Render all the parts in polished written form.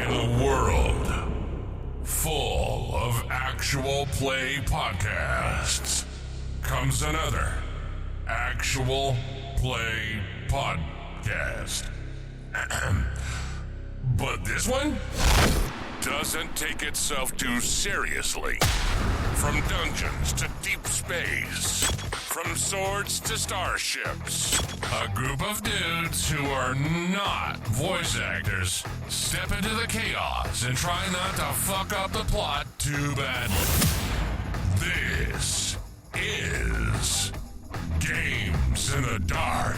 In a world full of actual play podcasts comes another actual play podcast. But this one doesn't take itself too seriously. From dungeons to deep space, from swords to starships, a group of dudes who are not voice actors step into the chaos and try not to fuck up the plot too badly. This is Games in the Dark.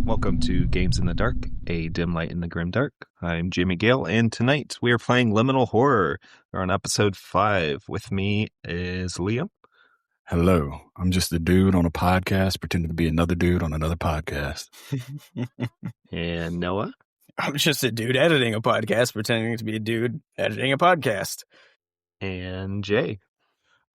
Welcome to Games in the Dark, a dim light in the grim dark. I'm Jimmy Gale, and tonight we are playing Liminal Horror. We're on episode 5. With me is Liam. Hello, I'm just a dude on a podcast pretending to be another dude on another podcast. And Noah. I'm just a dude editing a podcast pretending to be a dude editing a podcast. And Jay.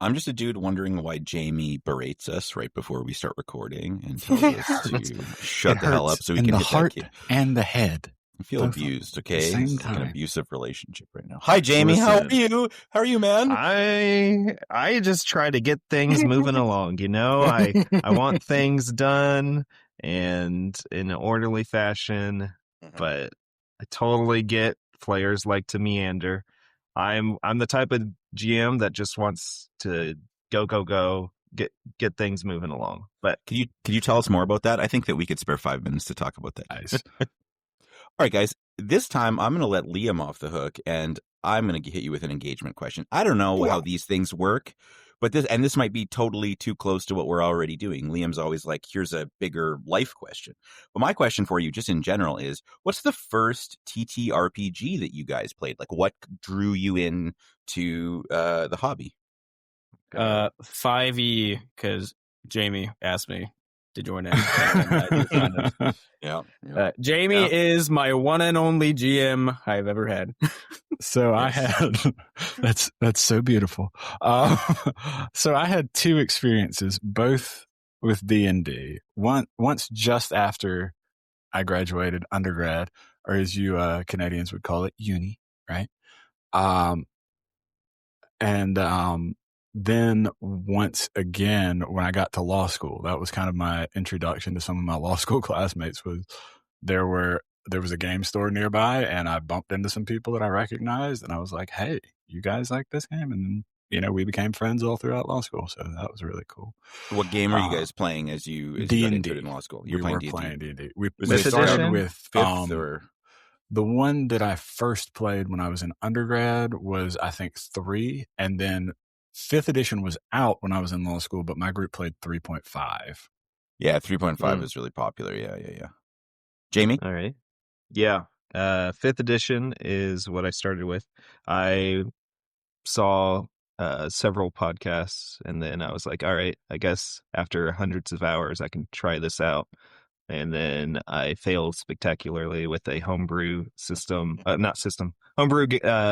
I'm just a dude wondering why Jamie berates us right before we start recording and tells us to shut the hell up so we in can the hit heart that kid. and the head. I feel abused, okay? Same It's like an time. abusive relationship right now. Hi, Jamie. How are you? How are you, man? I just try to get things moving along, you know? I want things done and in an orderly fashion, but I totally get players like to meander. I'm the type of GM that just wants to go, get things moving along. But Could you tell us more about that? I think that we could spare 5 minutes to talk about that. Nice. All right, guys. This time I'm going to let Liam off the hook, and I'm going to hit you with an engagement question. I don't know how these things work, but this might be totally too close to what we're already doing. Liam's always like, here's a bigger life question. But my question for you, just in general, is what's the first TTRPG that you guys played? Like, what drew you in to the hobby? 5e, because Jamie asked me to join in. Yeah. Jamie is my one and only GM I've ever had. So I had that's so beautiful. So I had 2 experiences, both with D&D. Once just after I graduated undergrad, or as you Canadians would call it, uni, right? Then once again when I got to law school. That was kind of my introduction to some of my law school classmates. There was a game store nearby, and I bumped into some people that I recognized, and I was like, hey, you guys like this game? And then, we became friends all throughout law school, so that was really cool. What game are you guys playing as you got into it in law school? You're playing D&D. We Fifth started edition? with Fifth or... the one that I first played when I was in undergrad was, I think, 3, and then 5th edition was out when I was in law school, but my group played 3.5. Yeah, 3.5 is really popular. Yeah. Jamie? all right. Yeah. 5th edition is what I started with. I saw several podcasts, and then I was like, all right, I guess after hundreds of hours I can try this out. And then I failed spectacularly with a homebrew homebrew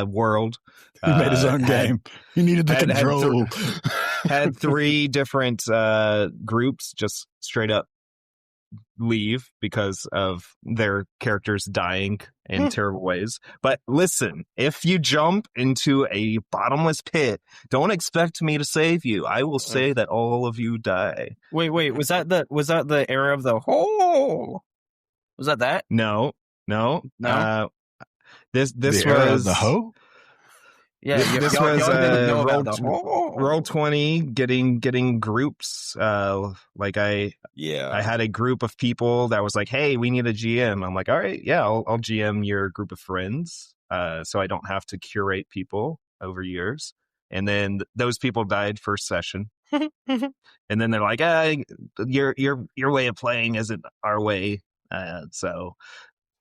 world. He made his own game. He needed the control. Had 3 different groups just straight up leave because of their characters dying in terrible ways. But listen, if you jump into a bottomless pit, don't expect me to save you. I will say that all of you die. Wait, was that the era of the hole? Was that? No. This The era was of the hoe? Yeah, this y'all was didn't know about the hole. roll 20 getting groups. I had a group of people that was like, hey, we need a GM. I'm like, all right, yeah, I'll GM your group of friends, so I don't have to curate people over years. And then those people died first session. And then they're like, your way of playing isn't our way. So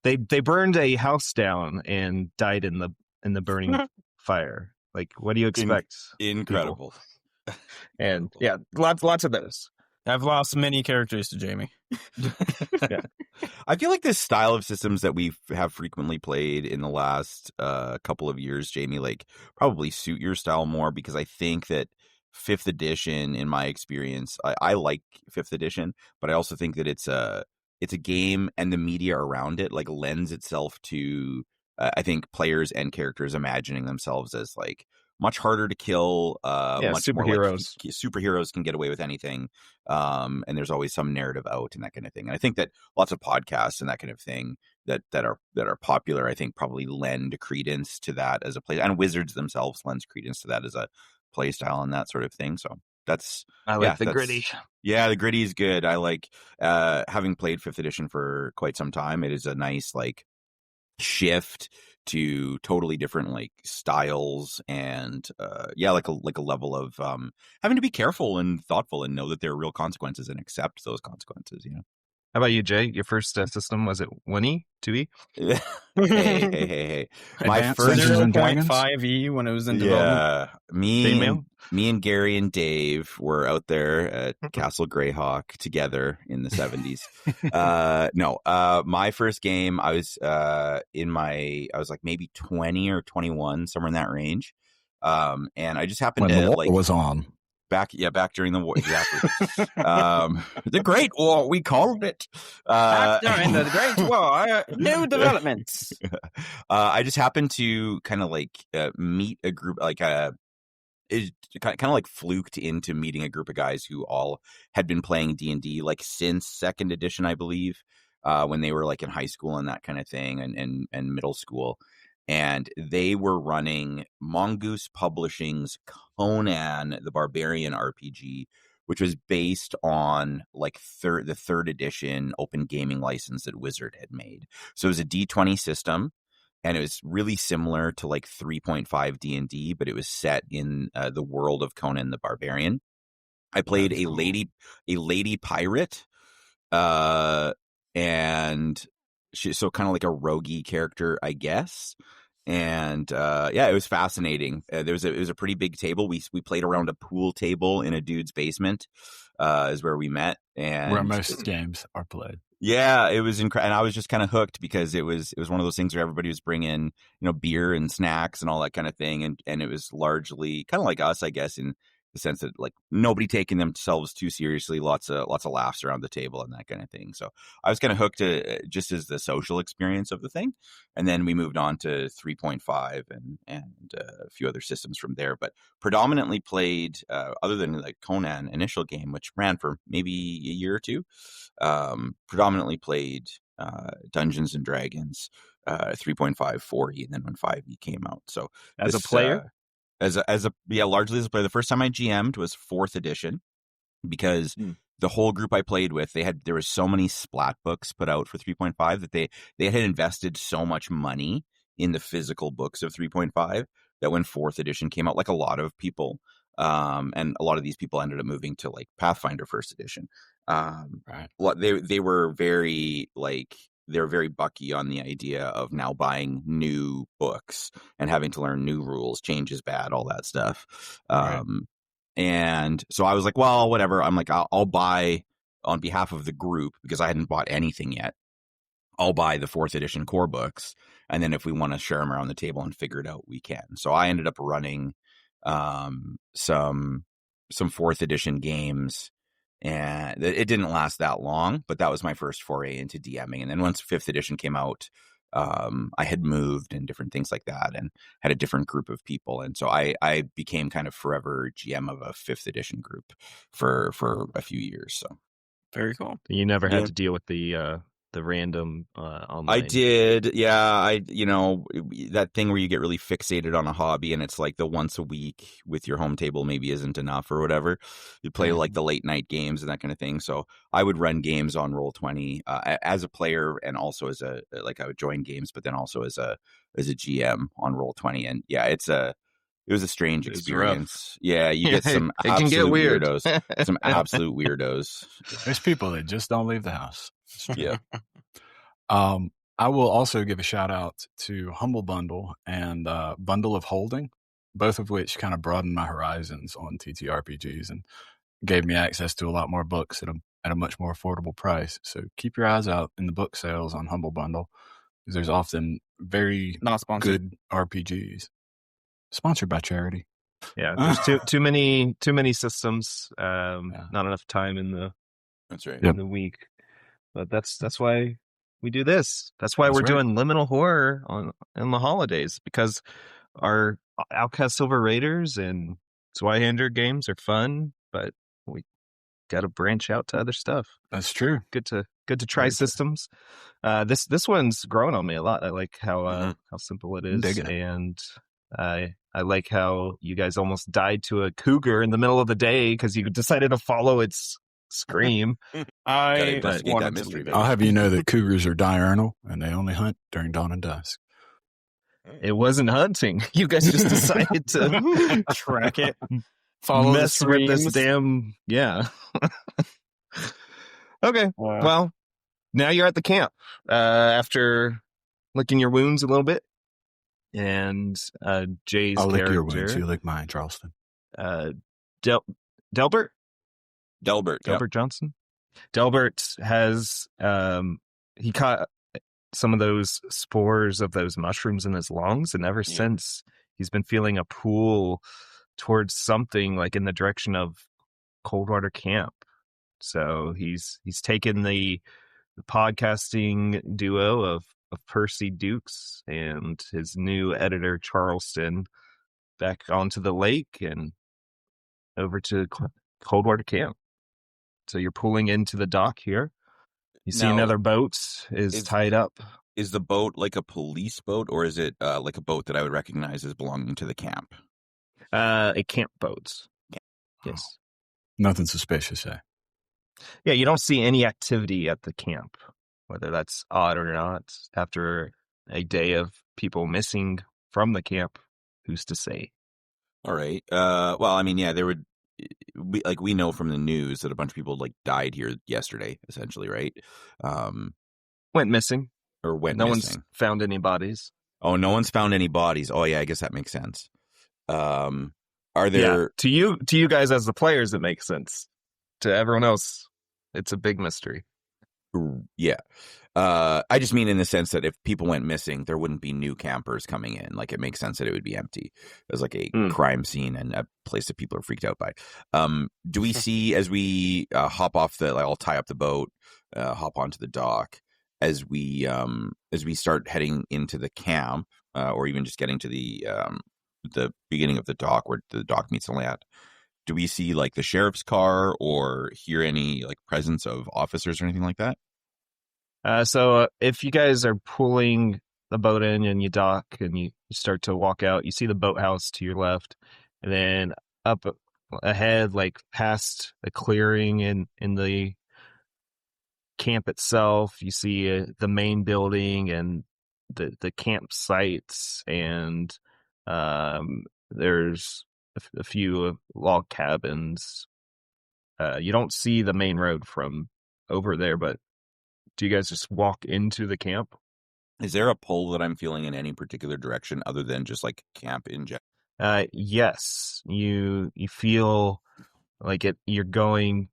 they burned a house down and died in the burning fire. Like, what do you expect? Incredible. And yeah, lots of those. I've lost many characters to Jamie. Yeah. I feel like this style of systems that we have frequently played in the last couple of years, Jamie, like probably suit your style more, because I think that 5th edition, in my experience, I like 5th edition, but I also think that it's it's a game, and the media around it like lends itself to I think players and characters imagining themselves as like much harder to kill, much more like superheroes can get away with anything, and there's always some narrative out and that kind of thing. And I think that lots of podcasts and that kind of thing that are popular, I think, probably lend credence to that as a play, and Wizards themselves lends credence to that as a play style and that sort of thing. So I like the gritty. Yeah, the gritty is good. I like having played 5th edition for quite some time. It is a nice like shift to totally different like styles, and like a level of having to be careful and thoughtful and know that there are real consequences and accept those consequences. How about you, Jay? Your first system, was it 1E, 2E? Hey. My first 0.5E when it was in development. Yeah, me and Gary and Dave were out there at Castle Greyhawk together in the 70s. My first game, I was I was like maybe 20 or 21, somewhere in that range. And I just happened when to the war was on. Back during the war, exactly. The Great War, we called it. Back during the Great War, new developments. I just happened to kind of like meet a group, like it kind of like fluked into meeting a group of guys who all had been playing D&D like since 2nd edition, I believe, when they were like in high school and that kind of thing, and middle school. And they were running Mongoose Publishing's Conan the Barbarian RPG, which was based on like the 3rd edition open gaming license that Wizard had made. So it was a D20 system, and it was really similar to like 3.5 D&D, but it was set in the world of Conan the Barbarian. I played a lady pirate, and so kind of like a roguey character, I guess. And it was fascinating. It was a pretty big table. We played around a pool table in a dude's basement, is where we met, and where most games are played. Yeah, it was incredible, and I was just kind of hooked because it was one of those things where everybody was bringing beer and snacks and all that kind of thing, and it was largely kind of like us, I guess, in the sense that like nobody taking themselves too seriously, lots of laughs around the table and that kind of thing. So I was kind of hooked to just as the social experience of the thing, and then we moved on to 3.5 and a few other systems from there. But predominantly played, other than like Conan initial game, which ran for maybe a year or two, predominantly played Dungeons and Dragons 3.5, 4E, and then when 5E came out. So as a player. Largely as a player. The first time I GM'd was 4th edition, because the whole group I played with, there were so many splat books put out for 3.5 that they had invested so much money in the physical books of 3.5 that when 4th edition came out, like a lot of people, and a lot of these people ended up moving to like Pathfinder 1st edition. Right. They were very like, they're very bucky on the idea of now buying new books and having to learn new rules, change is bad, all that stuff. Right. And so I was like, well, whatever. I'm like, I'll buy on behalf of the group, because I hadn't bought anything yet. I'll buy the 4th edition core books, and then if we want to share them around the table and figure it out, we can. So I ended up running some 4th edition games. And it didn't last that long, but that was my first foray into DMing. And then once 5th edition came out, I had moved and different things like that, and had a different group of people. And so I became kind of forever GM of a 5th edition group for a few years. So very cool. You never had to deal with the random online. I did. Yeah. That thing where you get really fixated on a hobby, and it's like the once a week with your home table maybe isn't enough or whatever. You play like the late night games and that kind of thing. So I would run games on Roll20 as a player, and also as I would join games, but then also as a GM on Roll20. And yeah, it was a strange experience. Yeah, you get some absolute weirdos. Some absolute weirdos. There's people that just don't leave the house. Yeah. I will also give a shout out to Humble Bundle and Bundle of Holding, both of which kind of broadened my horizons on TTRPGs and gave me access to a lot more books at a much more affordable price. So keep your eyes out in the book sales on Humble Bundle, because there's often very good RPGs. Sponsored by charity. Yeah, there's too many systems. Not enough time in the That's right. in the week. But that's why we do this. That's why we're doing Liminal Horror in the holidays, because our Outcast Silver Raiders and Zweihander games are fun, but we got to branch out to other stuff. That's true. Good to try systems. This one's grown on me a lot. I like how simple it is, and I like how you guys almost died to a cougar in the middle of the day because you decided to follow its scream. I'll have you know that cougars are diurnal and they only hunt during dawn and dusk. It wasn't hunting. You guys just decided to track it, follow mess with this damn Okay. Wow. Well, now you're at the camp after licking your wounds a little bit, and Jay's I'll character. lick your wounds. You lick mine, Charleston. Delbert yep. Johnson. Delbert has he caught some of those spores of those mushrooms in his lungs, and ever since he's been feeling a pull towards something like in the direction of Coldwater Camp. So he's taken the podcasting duo of Percy Dukes and his new editor Charleston back onto the lake and over to Coldwater Camp. So you're pulling into the dock here. You see another boat is tied up. Is the boat like a police boat, or is it like a boat that I would recognize as belonging to the camp? A camp boat. Yeah. Yes. Nothing suspicious, eh? Yeah, you don't see any activity at the camp, whether that's odd or not. After a day of people missing from the camp, who's to say? All right. Well, I mean, yeah, there would. We know from the news that a bunch of people died here yesterday, essentially, right? Went missing. No missing. One's found any bodies. Oh, no one's found any bodies. Oh, yeah, I guess that makes sense. Are there to you guys as the players it makes sense. To everyone else, it's a big mystery. Yeah. I just mean in the sense that if people went missing, there wouldn't be new campers coming in. Like, it makes sense that it would be empty. There's like a crime scene and a place that people are freaked out by. Do we see as we hop off I'll tie up the boat, hop onto the dock, as we start heading into the camp, or even just getting to the beginning of the dock where the dock meets the land? Do we see the sheriff's car or hear any presence of officers or anything like that? So if you guys are pulling the boat in and you dock and you start to walk out, you see the boathouse to your left, and then up ahead, past a clearing in the camp itself, you see the main building and the campsites, and there's a few log cabins. You don't see the main road from over there, but do you guys just walk into the camp? Is there a pull that I'm feeling in any particular direction other than just camp in general? Yes, you feel like it. You're going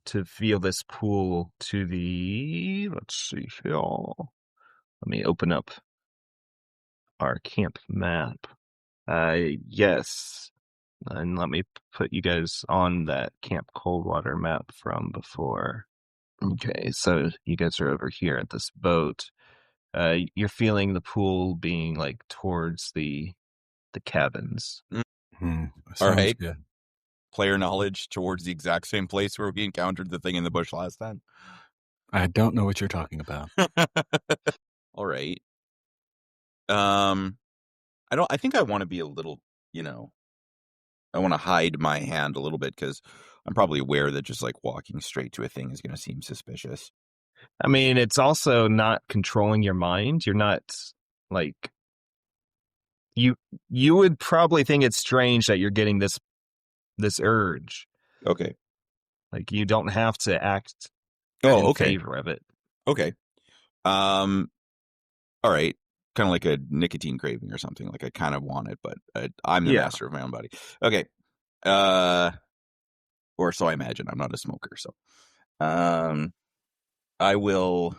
to feel this pull to the. Let's see here. Let me open up our camp map. Yes, and let me put you guys on that Camp Coldwater map from before. Okay, so you guys are over here at this boat. You're feeling the pool being towards the cabins. All right. Good. Player knowledge towards the exact same place where we encountered the thing in the bush last time. I don't know what you're talking about. All right. I think I want to be a little, I want to hide my hand a little bit because I'm probably aware that just walking straight to a thing is going to seem suspicious. I mean, it's also not controlling your mind. You're not you would probably think it's strange that you're getting this urge. Okay. You don't have to act in favor of it. Okay. All right. Kind of like a nicotine craving or something. I kind of want it, but I'm the master of my own body. Okay. Or so I imagine. I'm not a smoker, so I will.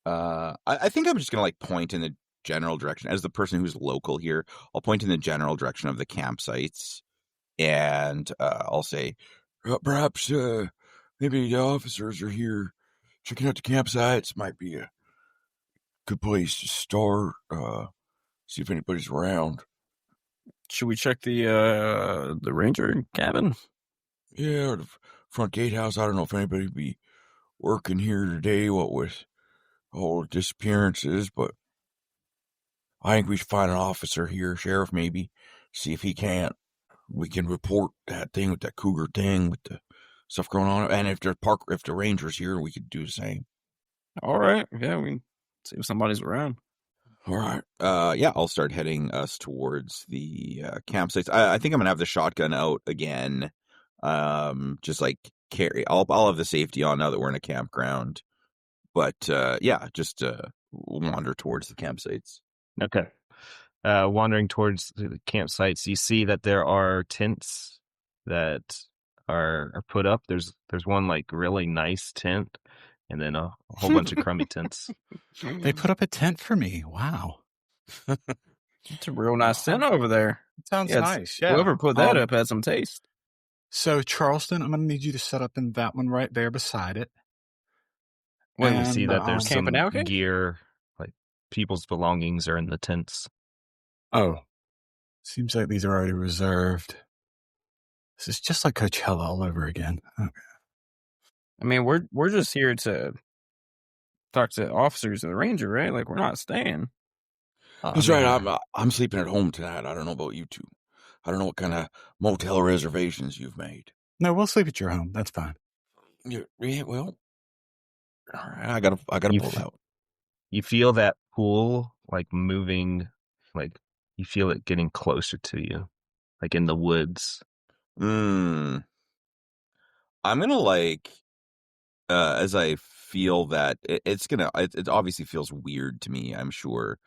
I think I'm just gonna point in the general direction as the person who's local here. I'll point in the general direction of the campsites, and I'll say, perhaps maybe the officers are here checking out the campsites might be a good place to start. See if anybody's around. Should we check the ranger cabin? Yeah, or the front gatehouse. I don't know if anybody be working here today, what with all the disappearances, but I think we should find an officer here, sheriff maybe, see if he can't. We can report that thing with that cougar thing with the stuff going on, and if the ranger's here, we could do the same. All right, yeah, we can see if somebody's around. All right. Yeah, I'll start heading us towards the campsites. I think I'm gonna have the shotgun out again. Just like carry. I'll have the safety on now that we're in a campground. But yeah, just wander towards the campsites. Okay. Wandering towards the campsites, you see that there are tents that are put up. There's one like really nice tent, and then a whole bunch of crummy tents. They put up a tent for me. Wow. It's a real nice tent over there. It sounds nice. Yeah. Whoever put that up had some taste. So, Charleston, I'm going to need you to set up in that one right there beside it. When we see that there's some camping out, okay? gear, like people's belongings are in the tents. Oh, seems like these are already reserved. This is just like Coachella all over again. Okay. I mean, we're just here to talk to officers of the ranger, right? Like, we're not staying. That's right. I'm sleeping at home tonight. I don't know about you two. I don't know what kind of motel reservations you've made. No, we'll sleep at your home. That's fine. Yeah, well, all right. I gotta pull out. You feel that pool like moving, like you feel it getting closer to you, like in the woods. I'm gonna like, as I feel that it obviously feels weird to me. I'm sure.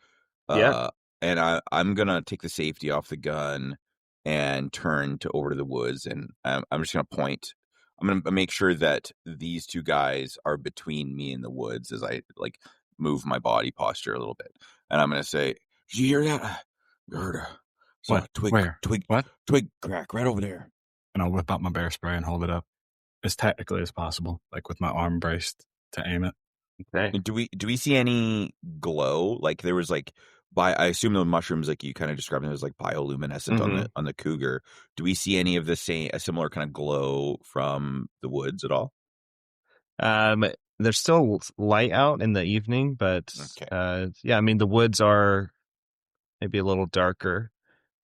Yeah. And I'm gonna take the safety off the gun and turn over to the woods, and I'm just gonna point. I'm gonna make sure that these two guys are between me and the woods as I like move my body posture a little bit, and I'm gonna say, "Did you hear that? I heard a twig. Where? What? Twig crack right over there." And I'll whip out my bear spray and hold it up as tactically as possible, like with my arm braced to aim it. Okay. Do we see any glow? Like there was like I assume the mushrooms like you kind of described them as like bioluminescent on the cougar. Do we see any of a similar kind of glow from the woods at all? There's still light out in the evening, but yeah, I mean the woods are maybe a little darker.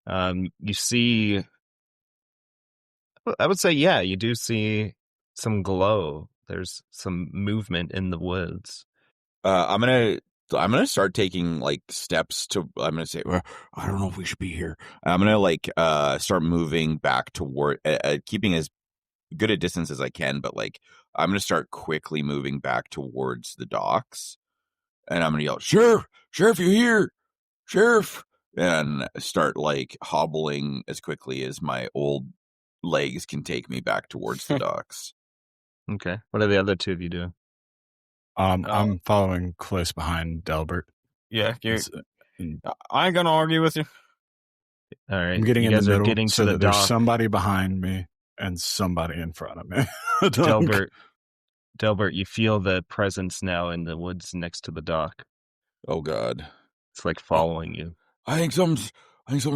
You see, I would say, yeah, you do see some glow. There's some movement in the woods. I'm gonna start taking like steps to. I'm gonna say, well, I don't know if we should be here. I'm gonna like start moving back toward, keeping as good a distance as I can, but like I'm gonna start quickly moving back towards the docks, and I'm gonna yell, "Sheriff! Sheriff, you here? Sheriff!" and start like hobbling as quickly as my old legs can take me back towards the docks. Okay. What are the other two of you doing? I'm following close behind Delbert. Yeah, I ain't gonna argue with you. All right. I'm getting in the middle getting so to that the there's dock. somebody behind me and somebody in front of me. Delbert, you feel the presence now in the woods next to the dock. Oh God! It's like following you. I think someone's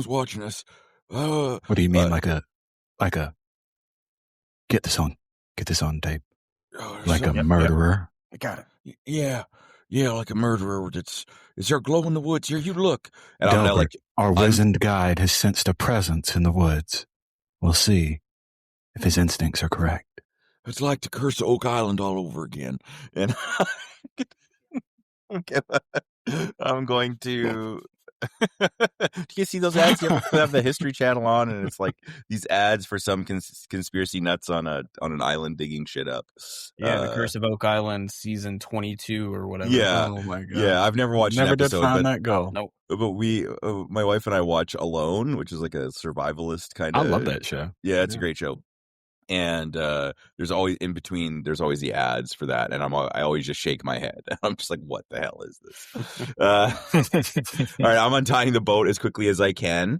watching us. What do you mean, like a? Get this on tape. Like a murderer. I got it. Yeah, like a murderer. Is there a glow in the woods? Here, you look. And Delbert, I'm gonna, like, our wizened guide has sensed a presence in the woods. We'll see if his instincts are correct. It's like the curse of Oak Island all over again. And I'm going to. Do you see those ads? You have the History Channel on, and it's like these ads for some conspiracy nuts on an island digging shit up. Yeah, the Curse of Oak Island, season 22 or whatever. Yeah, oh my God. Yeah, I've never watched. Never an episode, did find that go. Nope. But we, my wife and I, watch Alone, which is like a survivalist kind of. I love that show. Yeah, it's a great show. And there's always in between. There's always the ads for that, and I always just shake my head. I'm just like, "What the hell is this?" All right, I'm untying the boat as quickly as I can,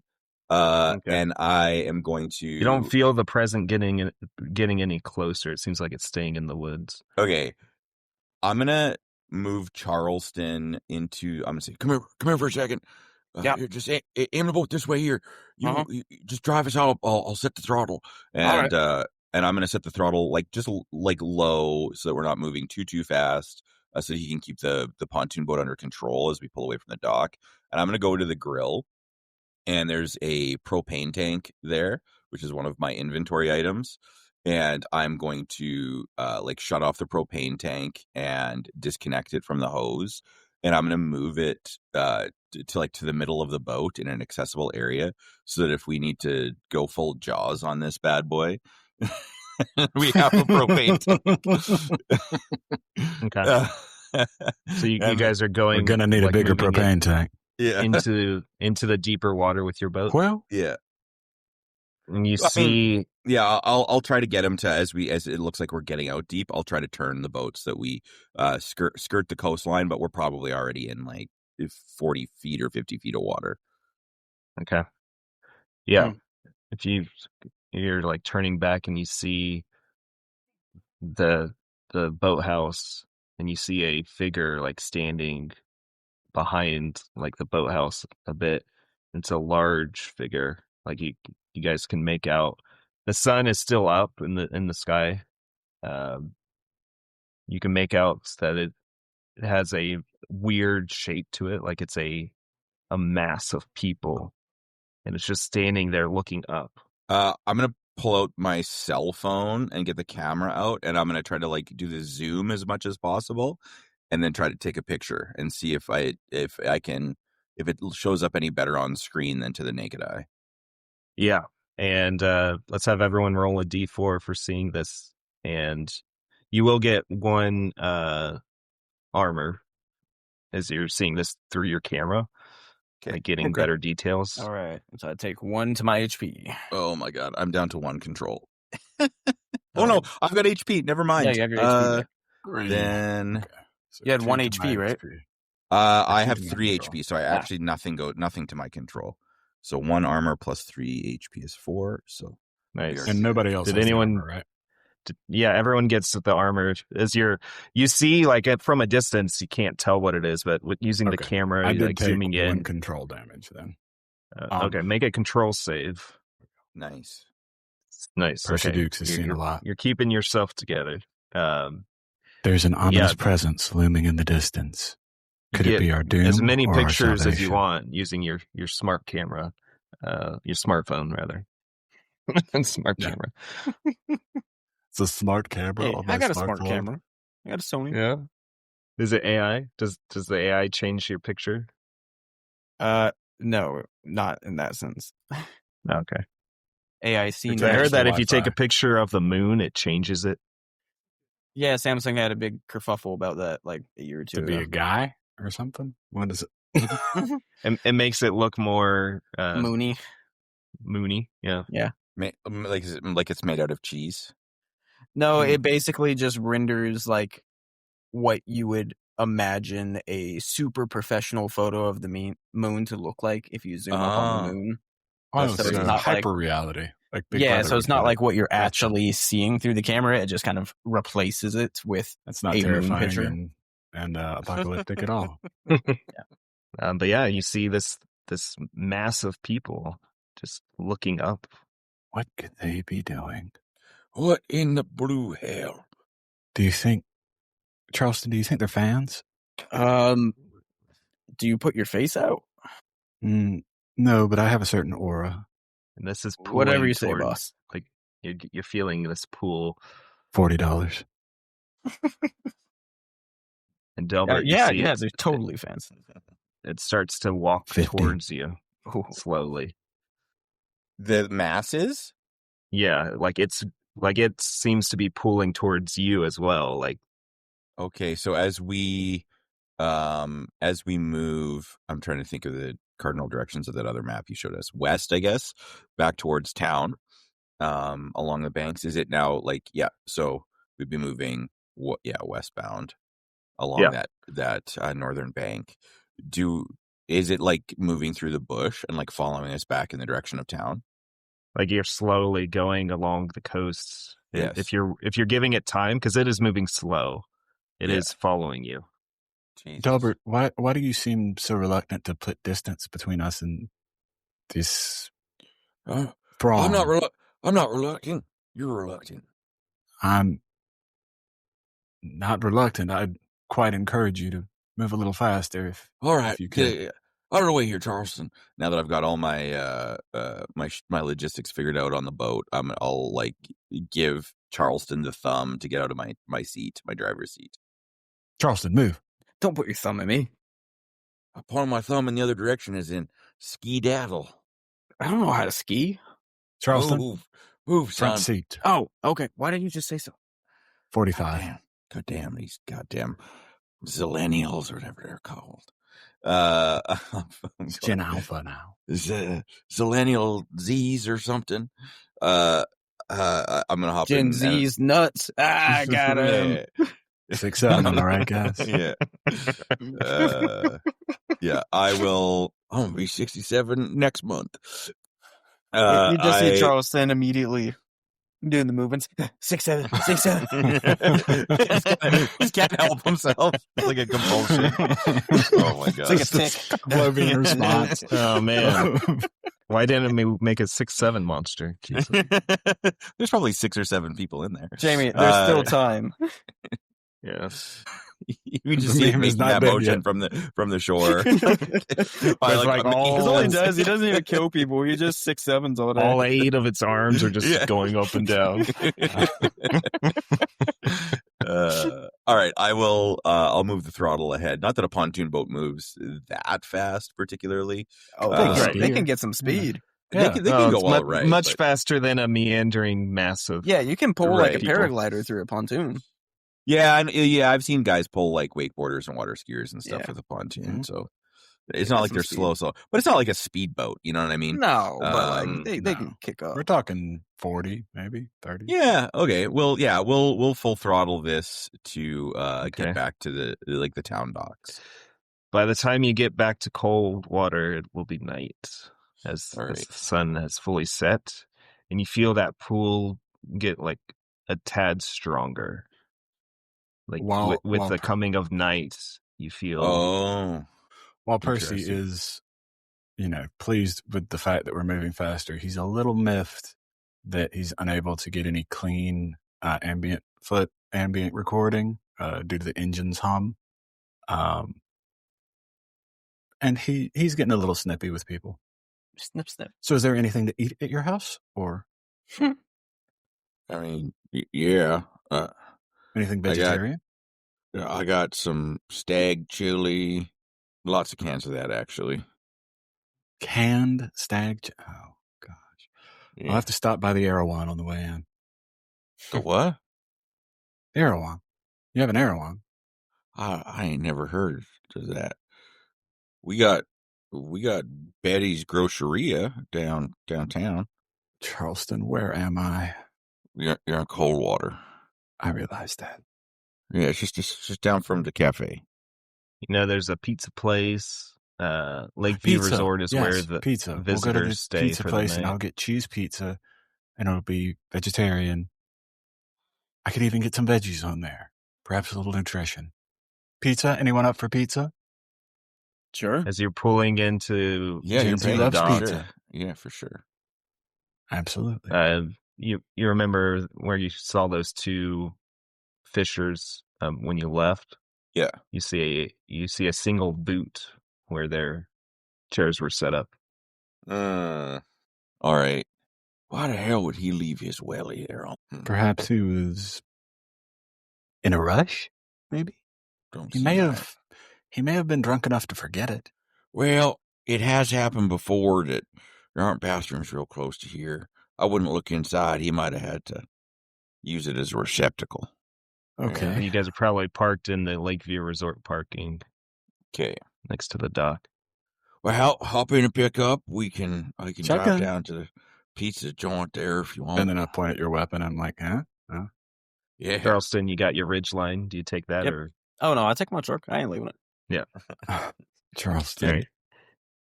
and I am going to. You don't feel the present getting any closer. It seems like it's staying in the woods. Okay, I'm gonna move Charleston into. I'm gonna say, come here for a second. Here, just aim the boat this way here. You just drive us out. I'll set the throttle. And and I'm gonna set the throttle just low so that we're not moving too fast, so he can keep the pontoon boat under control as we pull away from the dock. And I'm gonna go to the grill, and there's a propane tank there, which is one of my inventory items. And I'm going to shut off the propane tank and disconnect it from the hose. And I'm going to move it to the middle of the boat in an accessible area, so that if we need to go full Jaws on this bad boy, we have a propane tank. Okay. So you guys are going. We're gonna need a bigger propane tank. Yeah. into the deeper water with your boat. Well, yeah. And you see, I'll try to get him to, as it looks like we're getting out deep, I'll try to turn the boat so that we skirt the coastline, but we're probably already in 40 feet or 50 feet of water. Okay. Yeah. If you're turning back and you see the boathouse, and you see a figure standing behind the boathouse a bit. It's a large figure. You guys can make out the sun is still up in the sky. You can make out that it has a weird shape to it, like it's a mass of people, and it's just standing there looking up. I'm gonna pull out my cell phone and get the camera out, and I'm gonna try to do the zoom as much as possible, and then try to take a picture and see if it shows up any better on screen than to the naked eye. Yeah. And let's have everyone roll a d4 for seeing this. And you will get one armor as you're seeing this through your camera. Okay. Getting better details. All right. So I take 1 to my HP. Oh my god, I'm down to 1 control. Oh no, I've got HP. Never mind. Yeah, you have your HP. Then so you had 1 HP, right? I have 3 HP, so I actually nothing to my control. So 1 armor plus 3 HP is 4. So nice. And nobody else. Did anyone? Armor, right? Yeah, everyone gets the armor. As you see, from a distance, you can't tell what it is, but using the camera, I did take zooming in. 1 control damage then. Okay, make a control save. Nice. Percy Dukes has seen a lot. You're keeping yourself together. There's an ominous presence looming in the distance. Could it be our doom? As many pictures as you want using your smart camera, your smartphone rather. Smart camera. It's a smart camera. Hey, I got a smart camera. I got a Sony. Yeah. Is it AI? Does the AI change your picture? No, not in that sense. Okay. AI seen. I heard that if you take a picture of the moon, it changes it. Yeah, Samsung had a big kerfuffle about that a year or 2 ago. To be a guy or something? What is it? It makes it look more moony. Yeah. Yeah. Like it's made out of cheese. No, it basically just renders what you would imagine a super professional photo of the moon to look like if you zoom up on the moon. Oh, so it's not hyper reality. So it's not like what you're actually seeing through the camera. It just kind of replaces it with That's not terrifying and apocalyptic at all. But yeah, you see this mass of people just looking up. What could they be doing? What in the blue hell? Do you think, Charleston, do you think they're fans? Do you put your face out? No, but I have a certain aura. And this is whatever you say, boss. You're feeling this pull. $40. And Delbert, they're totally fans. It starts to walk 50. towards you slowly. The masses? Yeah, it seems to be pulling towards you as well. Okay, so as we move, I'm trying to think of the cardinal directions of that other map you showed us. West, I guess, back towards town, along the banks. Is it now so we'd be moving westbound along that northern bank. Is it moving through the bush and following us back in the direction of town? You're slowly going along the coast. Yes. If you're giving it time, because it is moving slow. It is following you. Jesus. Delbert, why do you seem so reluctant to put distance between us and this throng? I'm not reluctant. You're reluctant. I'm not reluctant. I'd quite encourage you to move a little faster All right, if you could. out of the way here, Charleston. Now that I've got all my my logistics figured out on the boat, I'll like give Charleston the thumb to get out of my seat, my driver's seat. Charleston, move. Don't put your thumb at me. I point my thumb in the other direction as in ski-daddle. I don't know how to ski. Charleston, Move, son. front seat. Oh, okay. Why didn't you just say so? 45. Goddamn these goddamn zillennials or whatever they're called. It's Gen Alpha now. Zillennial Z's or something. I'm gonna hop Gen in. Z's nuts. I got him. 6'7", am I right, guys? Yeah. Yeah, I will. I'm gonna be 67 next month. You just see Charleston immediately doing the movements. 6'7", 6'7". He can't help himself. It's like a compulsion. Oh my god. It's like a tick. Clovian response. Oh man. Why didn't we make a 6'7" monster? Jesus. There's probably 6 or 7 people in there. Jamie, there's still time. Yes. We just see him making that motion from the shore. All he does, he doesn't even kill people. He just 6'7" all day. All 8 of its arms are just going up and down. All right, I will. I'll move the throttle ahead. Not that a pontoon boat moves that fast, particularly. Oh, they can get some speed. Yeah. They can go all right. Much faster than a meandering massive. Yeah, you can pull like a paraglider through a pontoon. Yeah, and I've seen guys pull like wakeboarders and water skiers and stuff with a pontoon. Mm-hmm. So it's not like they're slow, but it's not like a speedboat. You know what I mean? No, but like they can kick up. We're talking 40, maybe 30. Yeah. Okay. Well, yeah. We'll full throttle this to get back to the town docks. By the time you get back to Coldwater, it will be night as the sun has fully set, and you feel that pool get like a tad stronger. Like with the coming of night, you feel. Oh, while Percy is, pleased with the fact that we're moving faster, he's a little miffed that he's unable to get any clean ambient recording due to the engine's hum. And he's getting a little snippy with people. Snip, snip. So, is there anything to eat at your house, or? I mean, yeah. Anything vegetarian? I got some stag chili. Lots of cans of that, actually. Canned stag oh, gosh. Yeah. I'll have to stop by the Erewhon on the way in. The what? The Erewhon. You have an Erewhon. I ain't never heard of that. We got Betty's Groceria downtown. Charleston, where am I? You're in Coldwater. I realized that. Yeah, it's just down from the cafe. There's a pizza place. Lakeview Resort is where the visitors we'll go to the stay pizza for place, the night. and I'll get cheese pizza, and it'll be vegetarian. I could even get some veggies on there, perhaps a little nutrition. Pizza? Anyone up for pizza? Sure. As you're pulling into, James loves pizza. Sure. Yeah, for sure. Absolutely. You remember where you saw those 2 fishers when you left? Yeah. You see a single boot where their chairs were set up. All right. Why the hell would he leave his welly there? Perhaps he was in a rush. Maybe he may have been drunk enough to forget it. Well, it has happened before that there aren't bathrooms real close to here. I wouldn't look inside. He might have had to use it as a receptacle. Okay. Yeah, you guys are probably parked in the Lakeview Resort parking. Okay. Next to the dock. Well, hop in and pick up. I can drive down to the pizza joint there if you want. And then I point at your weapon. I'm like, huh? Yeah. Charleston, you got your Ridgeline. Do you take that or? Oh no, I take my truck. I ain't leaving it. Yeah. Charleston. Right.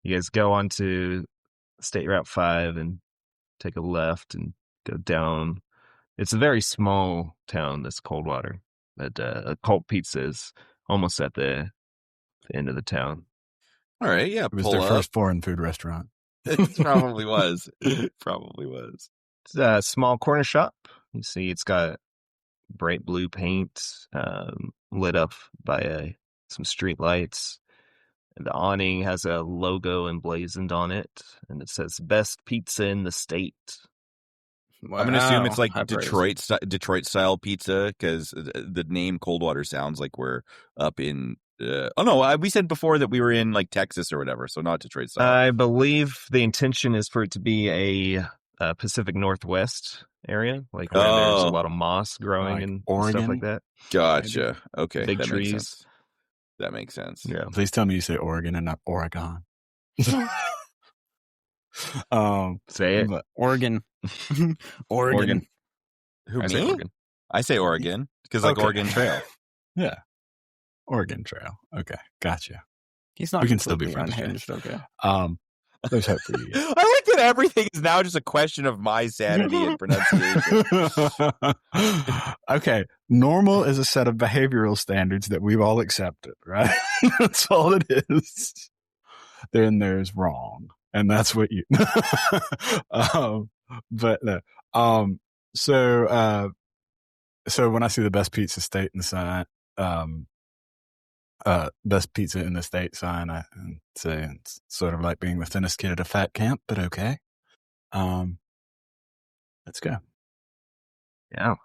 You guys go on to State Route 5 and take a left and go down. It's a very small town, this Coldwater. But Cult Pizza is almost at the end of the town. All right, yeah, It was pull their up. first foreign food restaurant. It probably was. Probably was. It's a small corner shop. You see, it's got bright blue paint, lit up by some street lights. And the awning has a logo emblazoned on it, and it says "Best Pizza in the State." I'm gonna assume it's like High praise. Detroit style pizza because the name Coldwater sounds like we're up in. We said before that we were in like Texas or whatever, so not Detroit style. I believe the intention is for it to be a Pacific Northwest area, like where there's a lot of moss growing Like and Oregon? stuff like that. Gotcha. Okay, Big that trees. makes sense. That makes sense. Yeah. Please tell me you say Oregon and not Oregon. Say it. but- Oregon. Oregon. Who, I say me? Oregon. I say Oregon because like Okay. Oregon Trail. Yeah. Oregon Trail. Okay. Gotcha. He's not We can still be completely friends, unhinged. Okay. There's hope for you. I like that everything is now just a question of my sanity and pronunciation. Okay. Normal is a set of behavioral standards that we've all accepted, right? That's all it is. Then there's wrong. And that's what you, but no. So when I see the best pizza state in the sign, best pizza in the state sign, I say it's sort of like being the thinnest kid at a fat camp, but okay. Let's go. Yeah.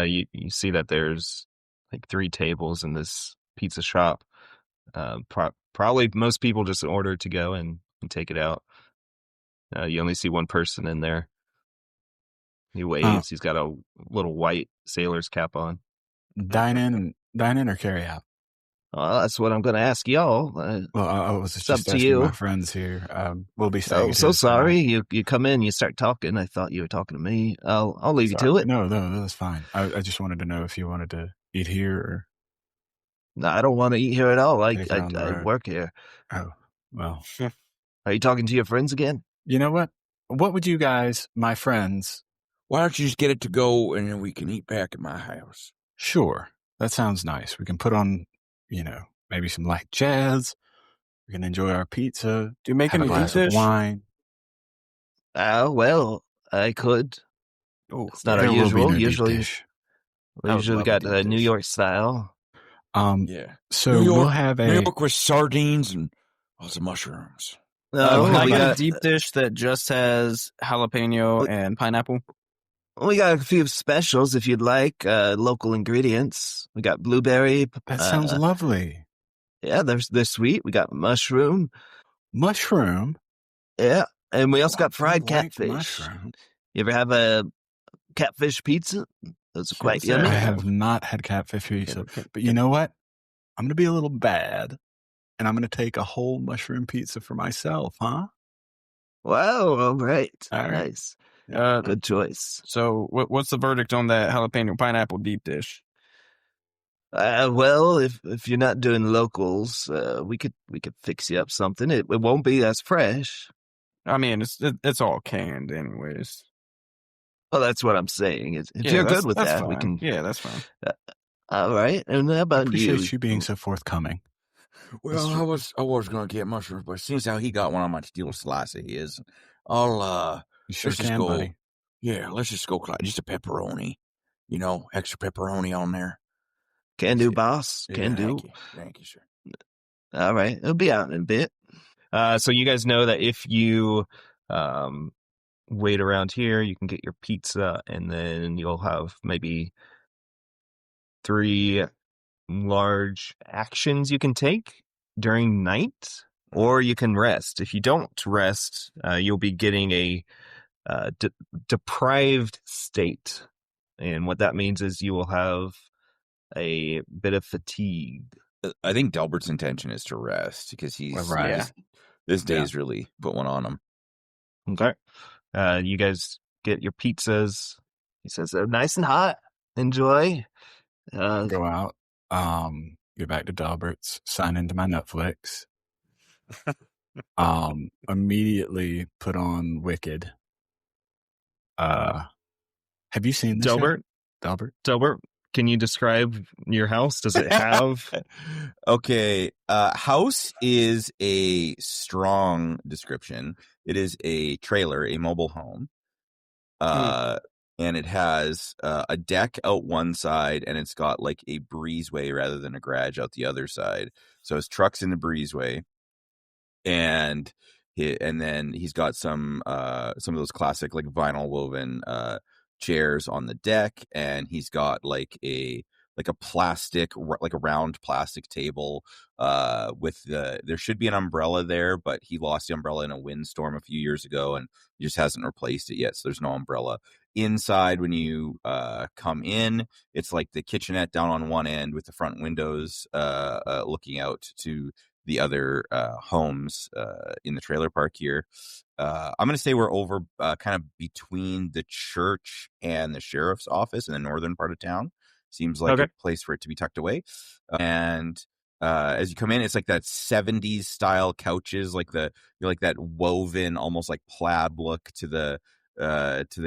You see that there's like 3 tables in this pizza shop. Probably most people just order to go and take it out. You only see one person in there. He waves. He's got a little white sailor's cap on. Dine in or carry out? Well, that's what I'm going to ask y'all. Well, I was It's up just to asking you. my friends here. We'll be staying. Oh, so sorry. You come in, you start talking. I thought you were talking to me. I'll leave you to it. No, that's fine. I just wanted to know if you wanted to eat here or. No, I don't want to eat here at all. I Take it on the road. work here. Oh, well. Are you talking to your friends again? You know what? What would you guys, my friends? Why don't you just get it to go and then we can eat back at my house? Sure. That sounds nice. We can put on, maybe some light jazz. We can enjoy our pizza. Do you make have a any glass deep of dish? wine. Well, I could. Oh, It's not our There will be usual. no deep Usually dish. I would we love a got deep New dish. York style. Yeah. So New York- we'll have New a. York with sardines and lots of mushrooms. No, Can I we get a got deep dish that just has jalapeno and pineapple? we got a few specials if you'd like. Local ingredients. We got blueberry. That sounds lovely. Yeah, they're sweet. We got mushroom. Mushroom. Yeah, and we also got I fried do like catfish. mushroom. You ever have a catfish pizza? Those are quite Yes, sir. yummy. I have not had catfish pizza, Okay. but you know what? I'm going to be a little bad, and I'm going to take a whole mushroom pizza for myself, huh? Wow, all right. All right. Nice. Good choice. So what's the verdict on that jalapeno pineapple deep dish? Well, if you're not doing locals, we could fix you up something. It won't be as fresh. I mean, it's all canned anyways. Well, that's what I'm saying. If Yeah, you're that's- good with that's that, fine. we can. Yeah, that's fine. All right. And how I about appreciate you being so forthcoming. Well, I was gonna get mushrooms, but seeing as how he got one on my steel slice of his, I'll You sure let's just can, go. buddy. Yeah, let's just go. Just a pepperoni, extra pepperoni on there. Can do, boss. Can Yeah, do. Thank you, sir. All right. It'll be out in a bit. So you guys know that if you wait around here, you can get your pizza, and then you'll have maybe 3 large actions you can take during night, or you can rest. If you don't rest, you'll be getting a deprived state. And what that means is you will have a bit of fatigue. I think Delbert's intention is to rest because he's Right. yeah. This Yeah. day's really put one on him. Okay. You guys get your pizzas. He says they're nice and hot. Enjoy. Go out, go back to Delbert's, sign into my Netflix, immediately put on Wicked. Have you seen this yet? Delbert, Delbert? Delbert, Can you describe your house? Does it have? Okay. House is a strong description. It is a trailer, a mobile home. And it has a deck out one side, and it's got like a breezeway rather than a garage out the other side. So his truck's in the breezeway, and then he's got some of those classic like vinyl woven chairs on the deck, and he's got like a plastic, like a round plastic table with there should be an umbrella there, but he lost the umbrella in a windstorm a few years ago, and he just hasn't replaced it yet, so there's no umbrella. Inside, when you come in, it's like the kitchenette down on one end with the front windows looking out to the other homes in the trailer park here. I'm going to say we're over kind of between the church and the sheriff's office in the northern part of town. Seems like a place for it to be tucked away. And as you come in, it's like that 70s style couches, like that woven, almost like plaid look to the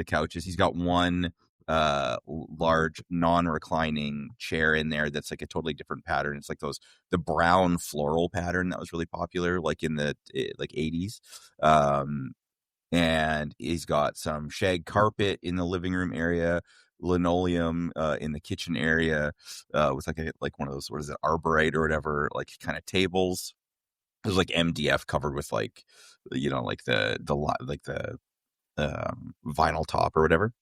couches. He's got one large non-reclining chair in there that's like a totally different pattern. It's like the brown floral pattern that was really popular like in the like 80s. And he's got some shag carpet in the living room area, linoleum in the kitchen area with like one of those, what is it, arborite or whatever, like kind of tables. There's like MDF covered with like, you know, like the vinyl top or whatever.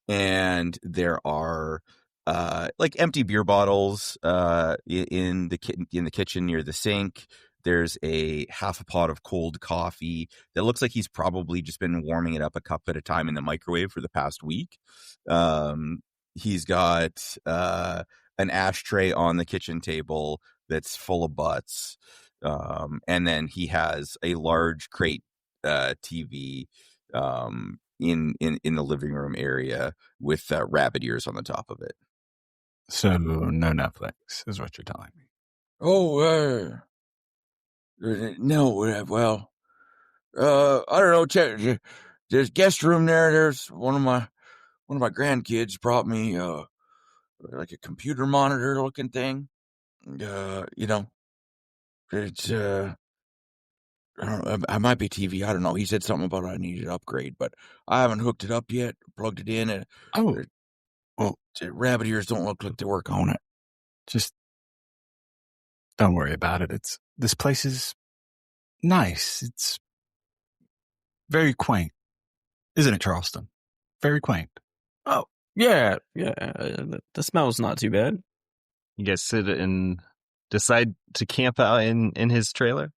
And there are like empty beer bottles in the kitchen near the sink. There's a half a pot of cold coffee that looks like he's probably just been warming it up a cup at a time in the microwave for the past week. He's got an ashtray on the kitchen table that's full of butts. And then he has a large crate TV in the living room area with rabbit ears on the top of it. So no Netflix is what you're telling me. Oh, no. Well, I don't know. Check. There's guest room there. There's one of my grandkids brought me like a computer monitor looking thing. You know, it's I don't know, I might be TV. I don't know. He said something about I needed to upgrade, but I haven't hooked it up yet. Plugged it in. And well, rabbit ears don't look like they work on it. Just don't worry about it. This place is nice. It's very quaint, isn't it, Charleston? Very quaint. Oh yeah. The smell's not too bad. You guys sit and decide to camp out in his trailer?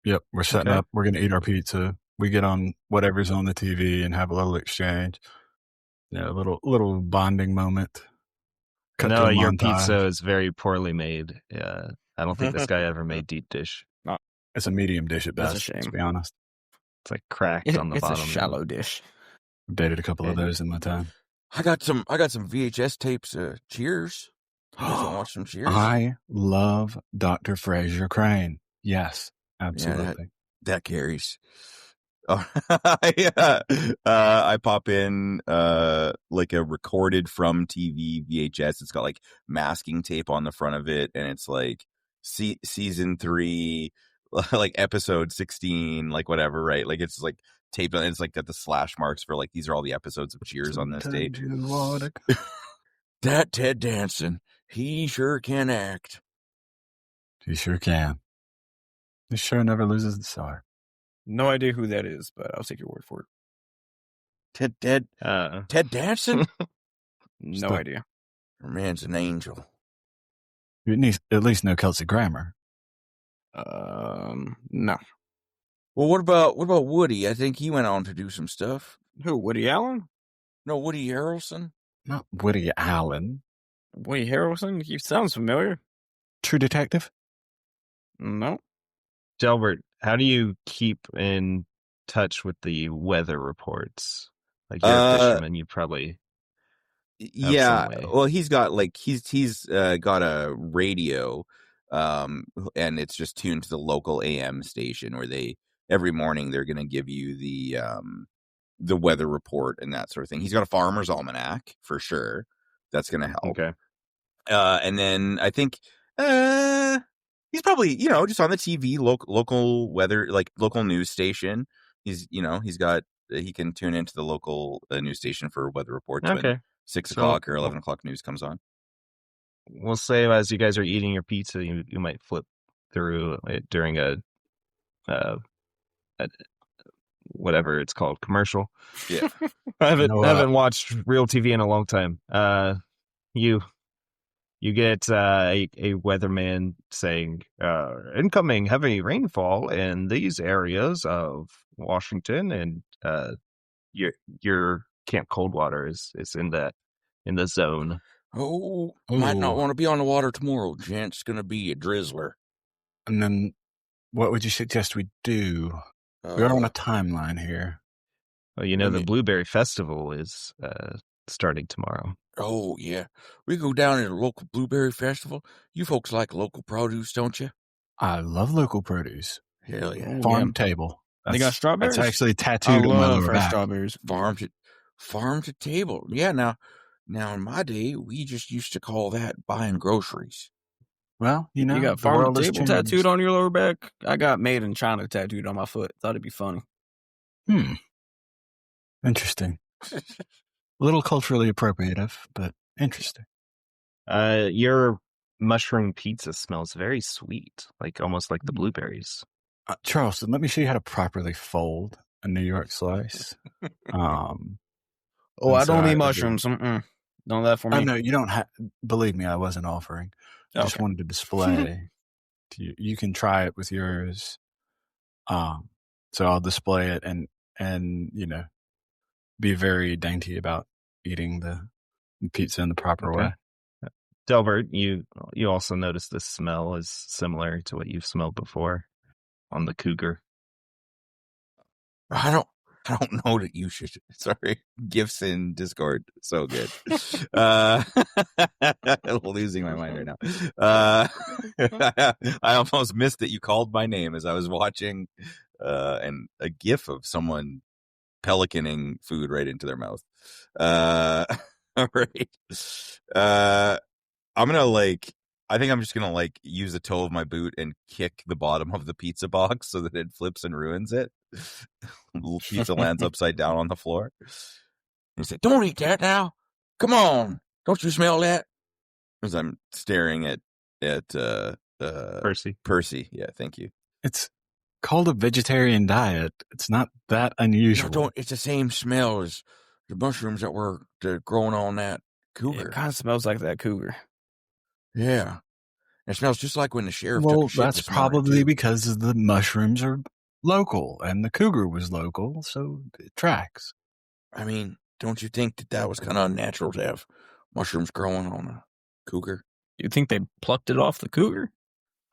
Yep, we're setting up. We're going to eat our pizza. We get on whatever's on the TV and have a little exchange. Yeah, a little bonding moment. No, your pizza is very poorly made. Yeah, I don't think this guy ever made deep dish. It's a medium dish at best. That's a shame. To be honest. It's like cracked on the bottom. It's a shallow dish. I've dated a couple of those in my time. I got some VHS tapes. Cheers. You guys wanna watch some Cheers? I love Dr. Fraser Crane. Yes. Absolutely. Yeah, that carries. I pop in like a recorded from TV VHS. It's got like masking tape on the front of it, and it's like season 3, like episode 16, like whatever, right? Like it's like taped on. It's like got the slash marks for like these are all the episodes of Cheers on this tape. That Ted Danson, he sure can act. He sure can. He sure never loses the star. No idea who that is, but I'll take your word for it. Ted Danson? No idea. Your man's an angel. You need at least know Kelsey Grammer. No. Well, what about Woody? I think he went on to do some stuff. Who? Woody Allen? No, Woody Harrelson. Not Woody Allen. Woody Harrelson? He sounds familiar. True Detective? No. Delbert, how do you keep in touch with the weather reports? Like you're a fisherman, you probably well, he's got like he's got a radio, and it's just tuned to the local AM station where they every morning they're going to give you the the weather report and that sort of thing. He's got a farmer's almanac for sure. That's going to help. Okay. And then I think he's probably, just on the TV, local weather, like local news station. He can tune into the local news station for weather reports when 6 o'clock or 11 o'clock news comes on. We'll say as you guys are eating your pizza, you might flip through it during a whatever it's called, commercial. Yeah. I haven't watched real TV in a long time. You get a weatherman saying, incoming heavy rainfall in these areas of Washington, and your Camp Coldwater is in the zone. Oh, might not want to be on the water tomorrow, gents. It's going to be a drizzler. And then what would you suggest we do? We are on a timeline here. Well, the Blueberry Festival is starting tomorrow. Oh, yeah. We go down to the local Blueberry Festival. You folks like local produce, don't you? I love local produce. Hell yeah. Farm table. They got strawberries? That's actually tattooed on my lower back. Strawberries. Farm to table. Yeah, now in my day, we just used to call that buying groceries. Well, you got farm to table tattooed on your lower back. I got made in China tattooed on my foot. Thought it'd be funny. Interesting. A little culturally appropriative, but interesting. Your mushroom pizza smells very sweet, almost like the blueberries. Charleston, let me show you how to properly fold a New York slice. I don't eat mushrooms. Don't that for me. No, you don't have. Believe me, I wasn't offering. I just wanted to display. You can try it with yours. So I'll display it and be very dainty about eating the pizza in the proper way. Delbert, you also notice this smell is similar to what you've smelled before on the cougar. I don't know that you should. Sorry. Gifts in Discord. So good. Losing my mind right now. I almost missed that you called my name as I was watching and a gif of someone pelicaning food right into their mouth. All right. I think I'm just going to use the toe of my boot and kick the bottom of the pizza box so that it flips and ruins it. Little pizza lands upside down on the floor. He said, "Don't eat that now. Come on. Don't you smell that?" As I'm staring at Percy. Percy. Yeah, thank you. It's called a vegetarian diet. It's not that unusual. No, it's the same smell as the mushrooms that were growing on that cougar. It kind of smells like that cougar. Yeah. It smells just like when the sheriff Well, took a shit that's this morning, probably too. because the mushrooms are local and the cougar was local, so it tracks. I mean, don't you think that was kind of unnatural to have mushrooms growing on a cougar? You think they plucked it off the cougar?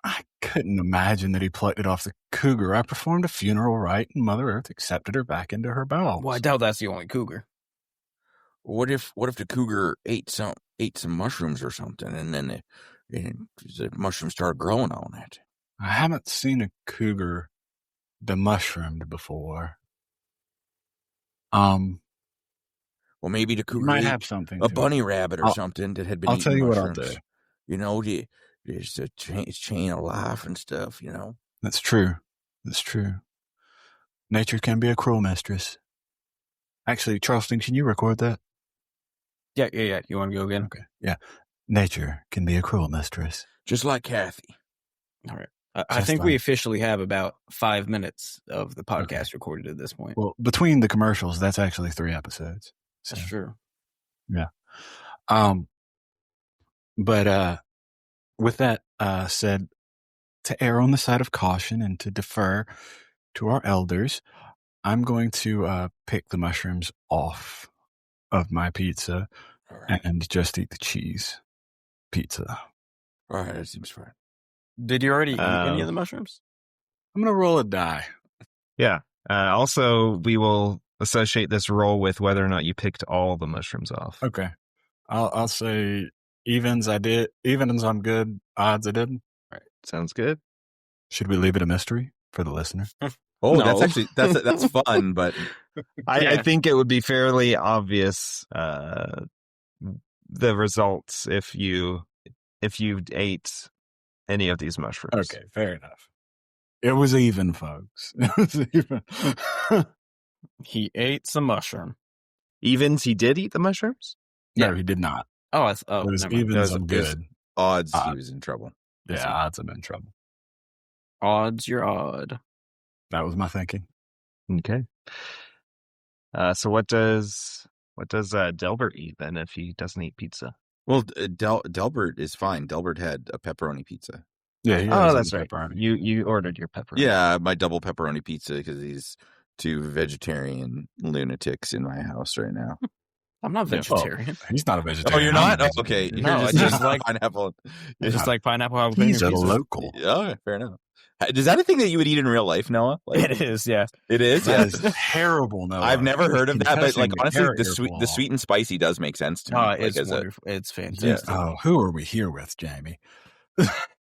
I couldn't imagine that he plucked it off the cougar. I performed a funeral rite and Mother Earth accepted her back into her bowels. Well, I doubt that's the only cougar. What if the cougar ate some mushrooms or something, and then the mushrooms started growing on it? I haven't seen a cougar be mushroomed before. Well, maybe the cougar might ate have something. a bunny rabbit or something that had been. I'll tell you mushrooms. what I'll do. There's a chain of life and stuff. That's true. That's true. Nature can be a cruel mistress. Actually, Charleston, can you record that? Yeah. You want to go again? Okay. Yeah. Nature can be a cruel mistress. Just like Kathy. All right. I think we officially have about 5 minutes of the podcast recorded at this point. Well, between the commercials, that's actually 3 episodes. So, that's true. Yeah. But with that said, to err on the side of caution and to defer to our elders, I'm going to pick the mushrooms off of my pizza and just eat the cheese pizza. All right, that seems fine. Did you already eat any of the mushrooms? I'm going to roll a die. Yeah. Also, we will associate this roll with whether or not you picked all the mushrooms off. Okay. I'll say evens I did. Evens I'm good. Odds I didn't. All right. Sounds good. Should we leave it a mystery for the listener? Oh, No. that's fun, but I think it would be fairly obvious the results if you ate any of these mushrooms. Okay, fair enough. It was even, folks. It was even. He ate some mushroom. Evens, he did eat the mushrooms? No, he did not. Oh, It was never mind. evens. I'm good. odds he was in trouble. Yeah, odds I'm in trouble. Odds, you're odd. That was my thinking. Okay. So what does Delbert eat then if he doesn't eat pizza? Well, Delbert is fine. Delbert had a pepperoni pizza. Yeah, he Oh, has that's some right. pepperoni. You ordered your pepperoni. Yeah, my double pepperoni pizza because these two vegetarian lunatics in my house right now. I'm not vegetarian. Oh, he's not a vegetarian. Oh, you're I'm not? a Oh, okay. vegetarian. No, You're it's just like like- pineapple. Just like pineapple jalapeno He's a pizza. local. Oh, fair enough. Is that a thing that you would eat in real life, Noah? Like, It is, yeah. it is. That Yeah. is terrible. No, I've never heard of that, but like Confessing honestly, character the flaw. sweet and spicy does make sense to me. Oh, like, it's as a- wonderful. It's fantastic. Oh, who are we here with, Jamie?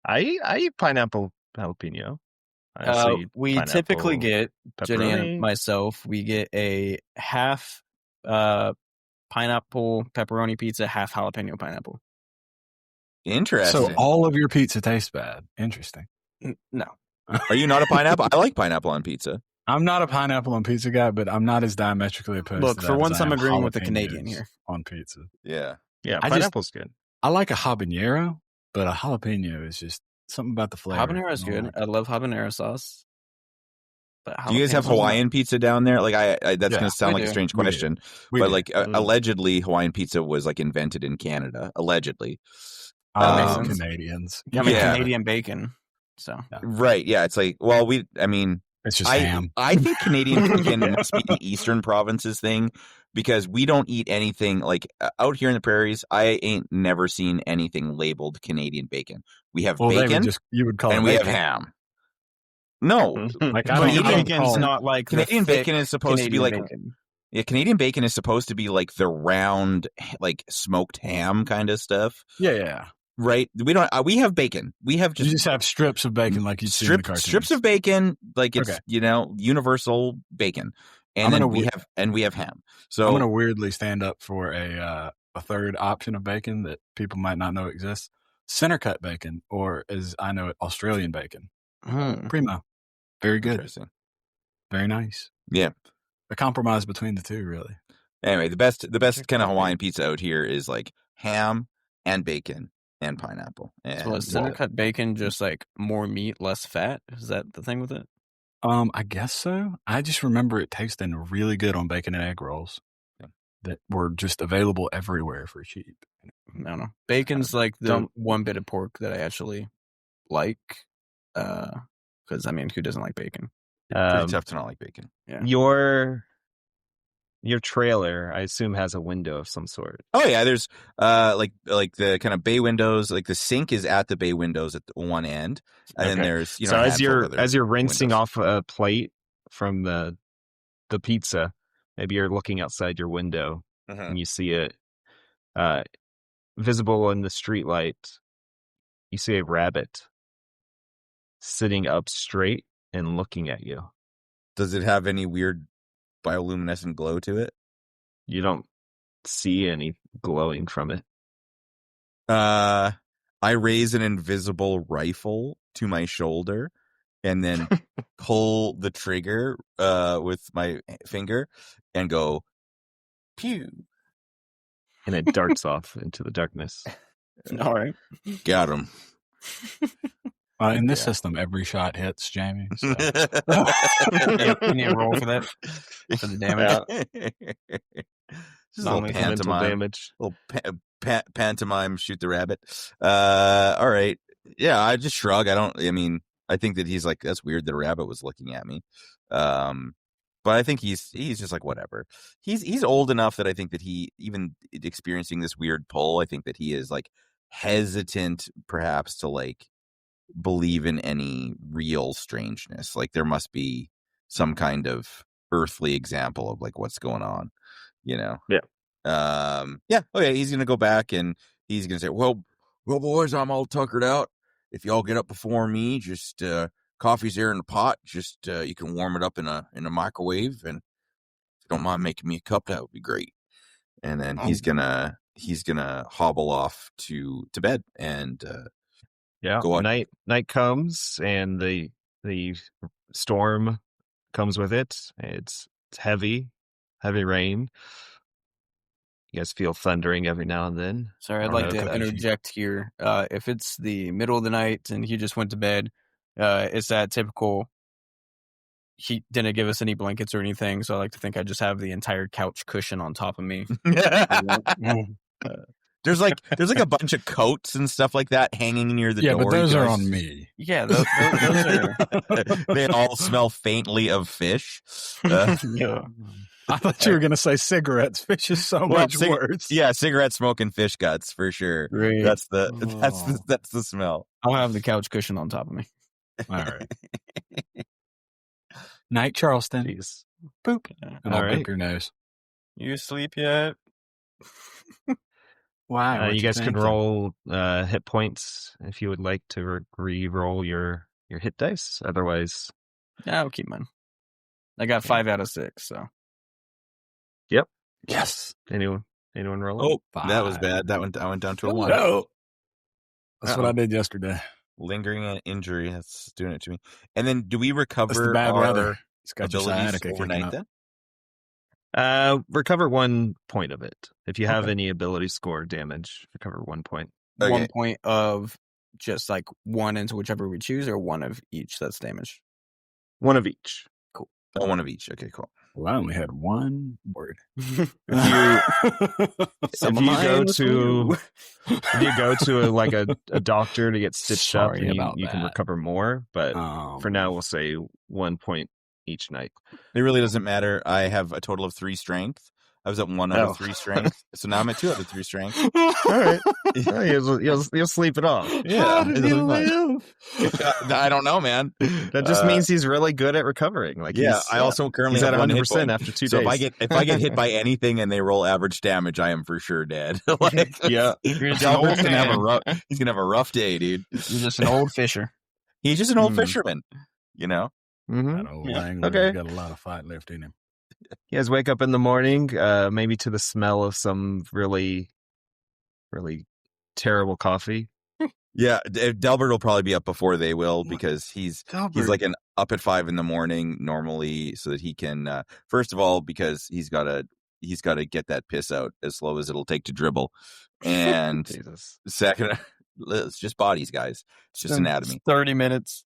I eat pineapple jalapeno. I also eat We pineapple typically get, Jenny pepperoni. and myself, we get a half pineapple pepperoni pizza, half jalapeno pineapple. Interesting. So all of your pizza tastes bad. Interesting. No. Are you not a pineapple? I like pineapple on pizza. I'm not a pineapple on pizza guy, but I'm not as diametrically opposed. Look, to for that once as I I'm am agreeing with the Canadian jalapenos here. on pizza. Yeah. Yeah, I just- pineapple's good. I like a habanero, but a jalapeno is just something about the flavor. Habanero is I don't good. like I love habanero sauce. But Do you guys have jalapenos are not. Hawaiian pizza down there? Like, that's Yeah, going to sound we like a do. strange We do. question, We but do. like allegedly, Hawaiian pizza was like invented in Canada. Allegedly, That makes Um, sense. Canadians. Yeah, I mean, Yeah. Canadian bacon. So right? Yeah, it's like, well, It's just ham. I think Canadian bacon must be an Eastern provinces thing because we don't eat anything like out here in the prairies. I ain't never seen anything labeled Canadian bacon. We have Well, bacon you would call and it we have bacon. ham. No, Like, I but don't Canadian call- bacon's not like the Canadian thick bacon is supposed to be Canadian like bacon. yeah, Canadian bacon is supposed to be like the round, like smoked ham kind of stuff, Yeah. right? We don't. We have bacon. We have You just just have strips of bacon like you see in the cartoons. strips of bacon, like it's Okay. universal bacon, I'm and then gonna we have ham. So I'm going to weirdly stand up for a third option of bacon that people might not know exists. Center cut bacon, or as I know it, Australian bacon. Primo. Very good. interesting. Very nice. Yeah. A compromise between the two, really. Anyway, the best kind of Hawaiian pizza out here is like ham and bacon and pineapple. And So is center cut bacon just like more meat, less fat? Is that the thing with it? I guess so. I just remember it tasting really good on bacon and egg rolls that were just available everywhere for cheap. I don't know. Bacon's like the Don't- one bit of pork that I actually like. Because I mean, who doesn't like bacon? pretty tough to not like bacon. Yeah. Your trailer, I assume, has a window of some sort. Oh yeah, there's like the kind of bay windows. Like the sink is at the bay windows at the one end, and then Okay. there's So a as handful of other you're rinsing windows. off a plate from the pizza, maybe you're looking outside your window Mhm. and you see it visible in the street light. You see a rabbit sitting up straight and looking at you. Does it have any weird bioluminescent glow to it? You don't see any glowing from it. I raise an invisible rifle to my shoulder and then pull the trigger with my finger and go pew. And it darts off into the darkness. All right. Got him. In this system, every shot hits, Jamie. So. You need to roll for that for the damage. Just a little Only mental pantomime. damage. Little pantomime, shoot the rabbit. All right. Yeah, I just shrug. I think that he's like, that's weird that a rabbit was looking at me. But I think he's just like, whatever. He's old enough that I think that he, even experiencing this weird pull, I think that he is like hesitant perhaps to like believe in any real strangeness. Like there must be some kind of earthly example of like what's going on, Yeah. Yeah. Okay. He's going to go back and he's going to say, well, boys, I'm all tuckered out. If y'all get up before me, just coffee's there in the pot. Just you can warm it up in a microwave, and if you don't mind making me a cup, that would be great. And then he's gonna hobble off to bed, and go on. Night comes, and the storm comes with it. It's heavy rain. You guys feel thundering every now and then. Sorry, I'd like to interject here. If it's the middle of the night and he just went to bed, it's that typical. He didn't give us any blankets or anything, so I like to think I just have the entire couch cushion on top of me. There's like a bunch of coats and stuff like that hanging near the door. Yeah, but those are on me. Yeah, those are. They all smell faintly of fish. Yeah. I thought you were going to say cigarettes. Fish is so much worse. Yeah, cigarette smoking fish guts for sure. Right. That's the smell. I'll have the couch cushion on top of me. All right. Night, Charleston. Jeez. Boop. And I'll pick your nose. You asleep yet? Why? You guys could roll hit points if you would like to re-roll your hit dice. Otherwise, yeah, I'll keep mine. I got 5 out of 6, so. Yep. Yes. Anyone roll? Oh, 5. That was bad. I went down to a 1. No. That's what I did yesterday. Lingering injury. That's doing it to me. And then, do we recover bad our weather. It's got abilities overnight then? Recover 1 point of it. If you have any ability score damage, recover 1 point. Okay. 1 point of just like one into whichever we choose, or one of each that's damaged? 1 of each. Cool. Oh, 1 of each. Okay, cool. Well, I only had 1 word. If you go to a doctor to get stitched up, and you can recover more. But for now, we'll say 1 point each night. It really doesn't matter. I have a total of 3 strength. I was at 1 out of 3 strength, so now I'm at 2 out of 3 strength. All right, you'll sleep it off. Yeah, I don't know, man. That just means he's really good at recovering. Like, I also currently he's at have 100% after 2 days. So if I get hit by anything and they roll average damage, I am for sure dead. Delbert's gonna have he's gonna have a rough day, dude. He's just an old fisher. He's just an old fisherman, you know. Mm-hmm. That old angler got a lot of fight left in him. You guys wake up in the morning, maybe to the smell of some really, really terrible coffee. Yeah, Delbert will probably be up before they will, because he's like up at 5 in.the.morning normally, so that he can first of all, because he's got to get that piss out as slow as it'll take to dribble, and second, it's just bodies, guys. It's just anatomy. 30 minutes.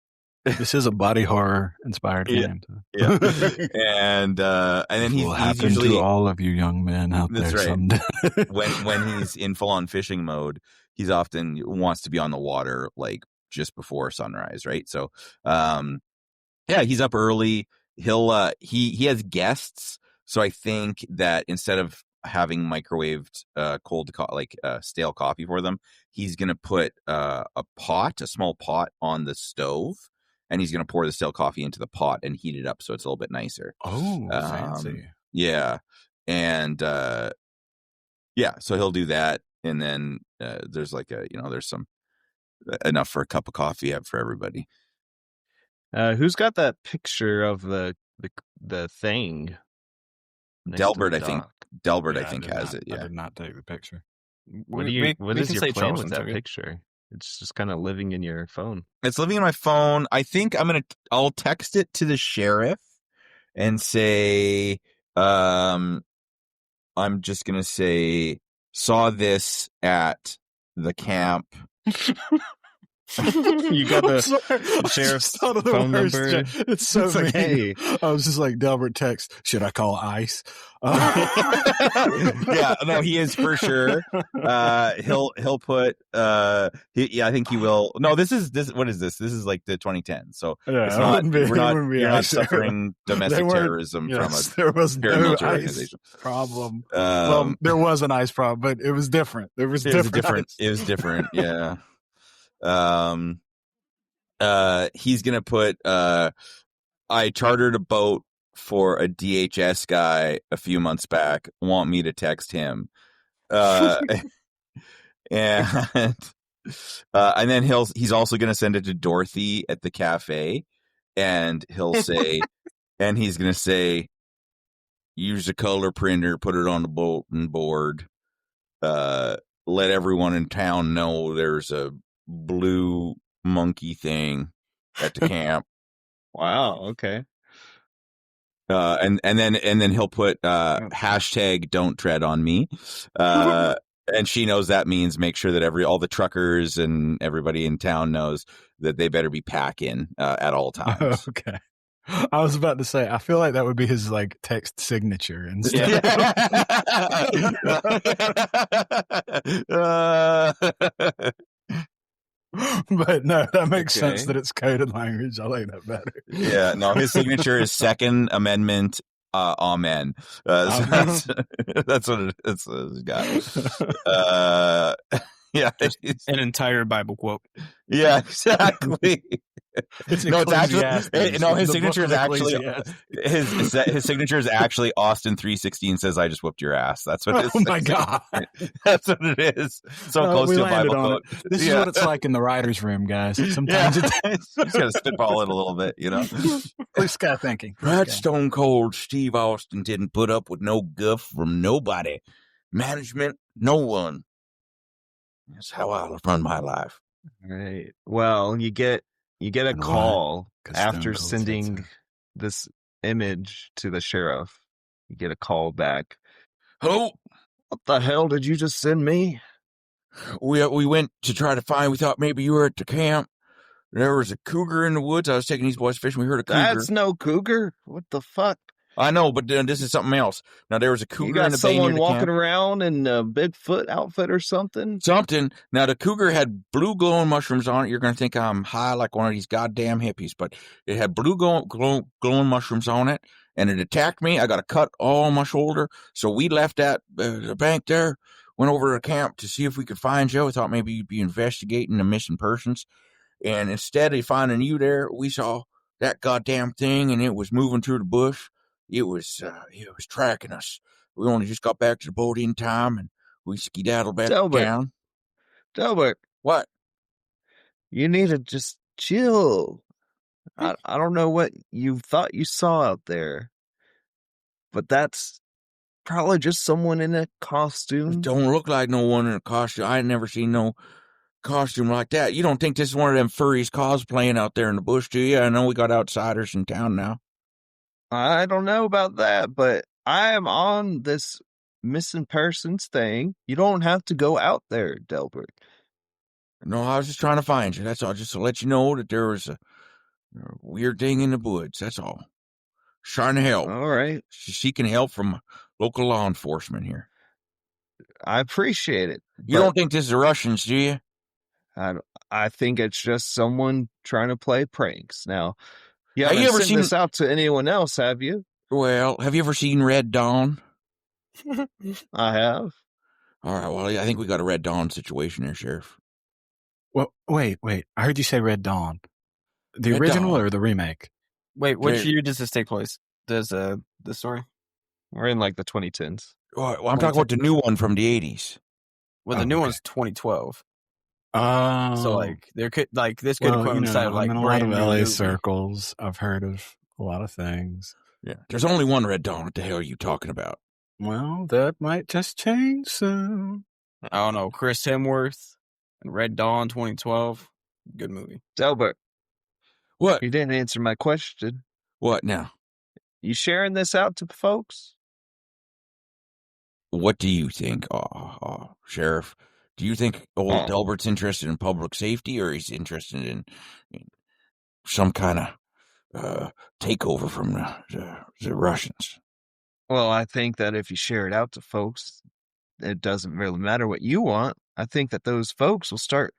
This is a body horror inspired game. Yeah. And then he's usually to all of you young men out there someday. when he's in full on fishing mode, he's often wants to be on the water like just before sunrise, right? So he's up early. He'll he has guests, so I think that instead of having microwaved stale coffee for them, he's gonna put a small pot on the stove. And he's going to pour the stale coffee into the pot and heat it up so it's a little bit nicer. Oh, fancy. Yeah. And, so he'll do that. And then there's there's some enough for a cup of coffee for everybody. Who's got that picture of the thing? Delbert, I think. Delbert, I think, has it. Yeah. I did not take the picture. What is your plan with that picture? It's just kind of living in your phone. It's living in my phone. I think I'll text it to the sheriff and say, I'm just going to say, saw this at the camp. You got the sheriff's phone number. It's so mean. Hey. I was just like, Delbert text, should I call ICE? Yeah, no, he is for sure. He'll put I think he will. No, this what is this? This is like the 2010. So it's not, you're not suffering domestic terrorism from there was paramilitary no organization problem. Well, there was an ICE problem, but it was different. It was different. It was different. Yeah. He's gonna put I chartered a boat for a DHS guy a few months back, want me to text him, and then he's also gonna send it to Dorothy at the cafe, and he'll say, and he's going to say, use a color printer, put it on the bulletin board, let everyone in town know there's a blue monkey thing at the camp. Wow. Okay. And then he'll put hashtag don't tread on me. And she knows that means make sure that all the truckers and everybody in town knows that they better be packing at all times. Okay. I was about to say, I feel like that would be his like text signature instead. But no, that makes sense that it's coded language. I like that better. Yeah, no, his signature is Second Amendment. Amen. So that's what it's got. Yeah, an entire Bible quote. Yeah, exactly. His signature is actually his signature is actually Austin 3:16 says I just whooped your ass. That's what it is. Oh my god, that's what it is. So close to a Bible quote. This is what it's like in the writer's room, guys. Sometimes it's just gotta spitball it a little bit, Blue sky thinking. That stone cold Steve Austin didn't put up with no guff from nobody, management, no one. That's how I run my life. Right. Well, you get a call after sending this image to the sheriff. You get a call back. Hello? What the hell did you just send me? We went to try to find. We thought maybe you were at the camp. There was a cougar in the woods. I was taking these boys fishing. We heard a cougar. That's no cougar. What the fuck? I know, but this is something else. Now, there was a cougar in the bay near the camp. You got someone walking around in a Bigfoot outfit or something? Something. Now, the cougar had blue glowing mushrooms on it. You're going to think I'm high like one of these goddamn hippies, but it had blue glowing mushrooms on it, and it attacked me. I got a cut all on my shoulder, so we left at the bank there, went over to the camp to see if we could find you. We thought maybe you'd be investigating the missing persons, and instead of finding you there, we saw that goddamn thing, and it was moving through the bush. It was tracking us. We only just got back to the boat in time, and we skedaddled back down. Delbert. What? You need to just chill. I don't know what you thought you saw out there, but that's probably just someone in a costume. It don't look like no one in a costume. I ain't never seen no costume like that. You don't think this is one of them furries cosplaying out there in the bush, do you? I know we got outsiders in town now. I don't know about that, but I am on this missing persons thing. You don't have to go out there, Delbert. No, I was just trying to find you. That's all. Just to let you know that there was a weird thing in the woods. That's all. Trying to help. All right. Seeking help from local law enforcement here. I appreciate it. You don't think this is the Russians, do you? I think it's just someone trying to play pranks. Now, you haven't ever sent seen this out to anyone else, have you? Well, have you ever seen Red Dawn? I have. All right, well, I think we got a Red Dawn situation here, Sheriff. Well, wait. I heard you say Red Dawn. The Red original Dawn. or the remake? Wait, which year does this take place? Does the story? We're in like the 2010s. Well, I'm talking about the new one from the 80s. Well, the new one's 2012. Oh, So there could this could coincide I'm in a lot brand of new LA movie. circles. I've heard of a lot of things. Yeah, there's only one Red Dawn. What the hell are you talking about? Well, that might just change soon. I don't know. Chris Hemsworth and Red Dawn 2012. Good movie. Delbert, What? you didn't answer my question. What now? You sharing this out to folks? What do you think, Sheriff? Do you think old Delbert's interested in public safety, or he's interested in some kind of takeover from the Russians? Well, I think that if you share it out to folks, it doesn't really matter what you want. I think that those folks will start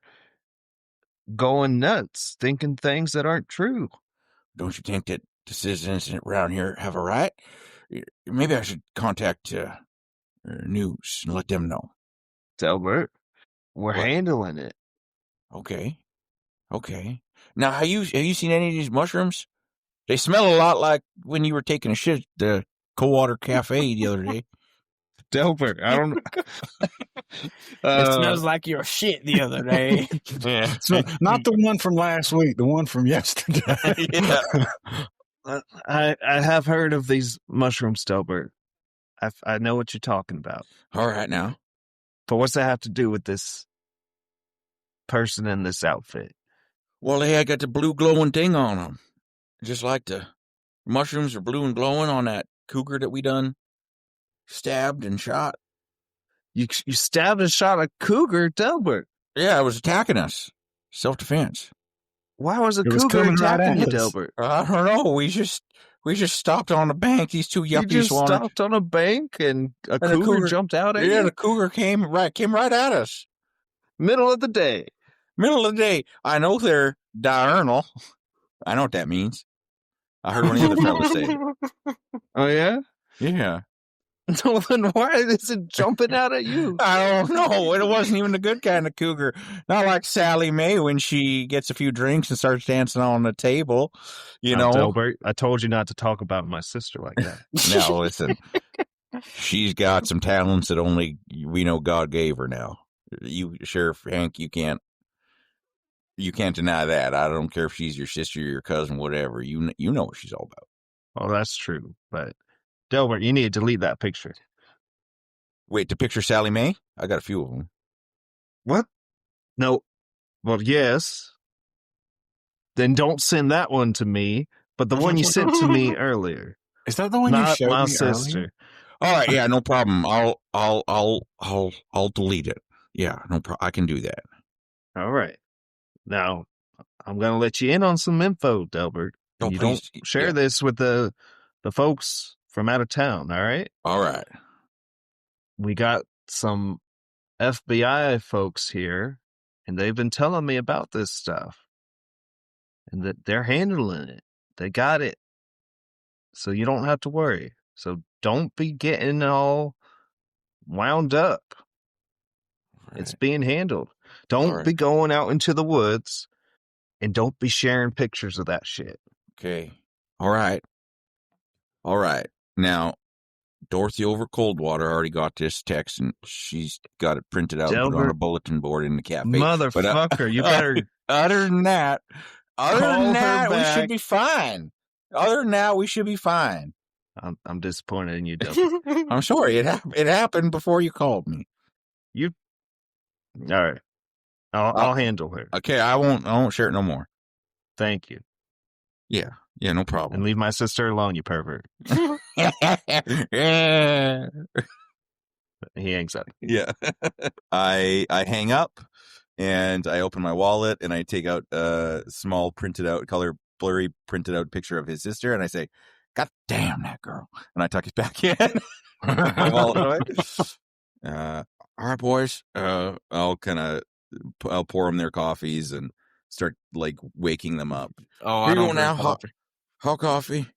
going nuts, thinking things that aren't true. Don't you think that the citizens around here have a right? Maybe I should contact news and let them know. Delbert, we're handling it. Okay. Now, have you seen any of these mushrooms? They smell a lot like when you were taking a shit at the Coldwater Cafe the other day. Delbert, I don't. It smells like your shit the other day. Yeah. So not the one from last week, the one from yesterday. Yeah. I have heard of these mushrooms, Delbert. I know what you're talking about. All right now. But what's that have to do with this person in this outfit? Well, hey, I got the blue glowing thing on them. Just like the mushrooms are blue and glowing on that cougar that we done stabbed and shot. You stabbed and shot a cougar, Delbert. Yeah, it was attacking us. Self-defense. Why was a It was cougar coming right attacking you, at us. Delbert? I don't know. We just stopped on the bank. These two You yuppies just wanted. stopped on a bank and a the cougar cougar- jumped out at Yeah, you? the cougar came right at us. Middle of the day. Middle of the day. I know they're diurnal. I know what that means. I heard one of the other fellas say it. Oh, yeah? Yeah. No, then why is it jumping out at you? I don't know. It wasn't even the good kind of cougar. Not like Sally Mae when she gets a few drinks and starts dancing on the table. You know. Delbert, I told you not to talk about my sister like that. Now, listen. She's got some talents that only we know God gave her now. You, Sheriff Hank, you can't deny that. I don't care if she's your sister, your cousin, whatever. You know what she's all about. Well, that's true. But, Delbert, you need to delete that picture. Wait, to picture Sally Mae? I got a few of them. What? No. Well, yes. Then don't send that one to me, but the one you sent to me earlier. Is that the one you Not showed my me sister. earlier? All right, yeah, no problem. I'll delete it. Yeah, no problem. I can do that. All right. Now, I'm going to let you in on some info, Delbert. Oh, You please. don't share Yeah. this with the folks from out of town, all right? All right. We got some FBI folks here, and they've been telling me about this stuff. And that they're handling it. They got it. So you don't have to worry. So don't be getting all wound up. It's being handled. Don't All right. be going out into the woods, and don't be sharing pictures of that shit. Okay. All right. Now, Dorothy over Coldwater already got this text, and she's got it printed out and put it on Delbert. a bulletin board in the cafe. Motherfucker, you better Other than that, Call her we back. should be fine. Other than that, we should be fine. I'm disappointed in you, Delbert. I'm sorry. It happened before you called me. All right. I'll handle her. Okay, I won't share it no more. Thank you. Yeah, no And problem. leave my sister alone, you pervert. Yeah. He hangs up. Yeah. I hang up and I open my wallet and I take out a small color blurry printed out picture of his sister and I say, "God damn that girl." And I tuck it back in. My wallet away. All right, boys. I'll pour them their coffees and start like waking them up. Oh, Here I you don't go now. drink coffee. Hot coffee.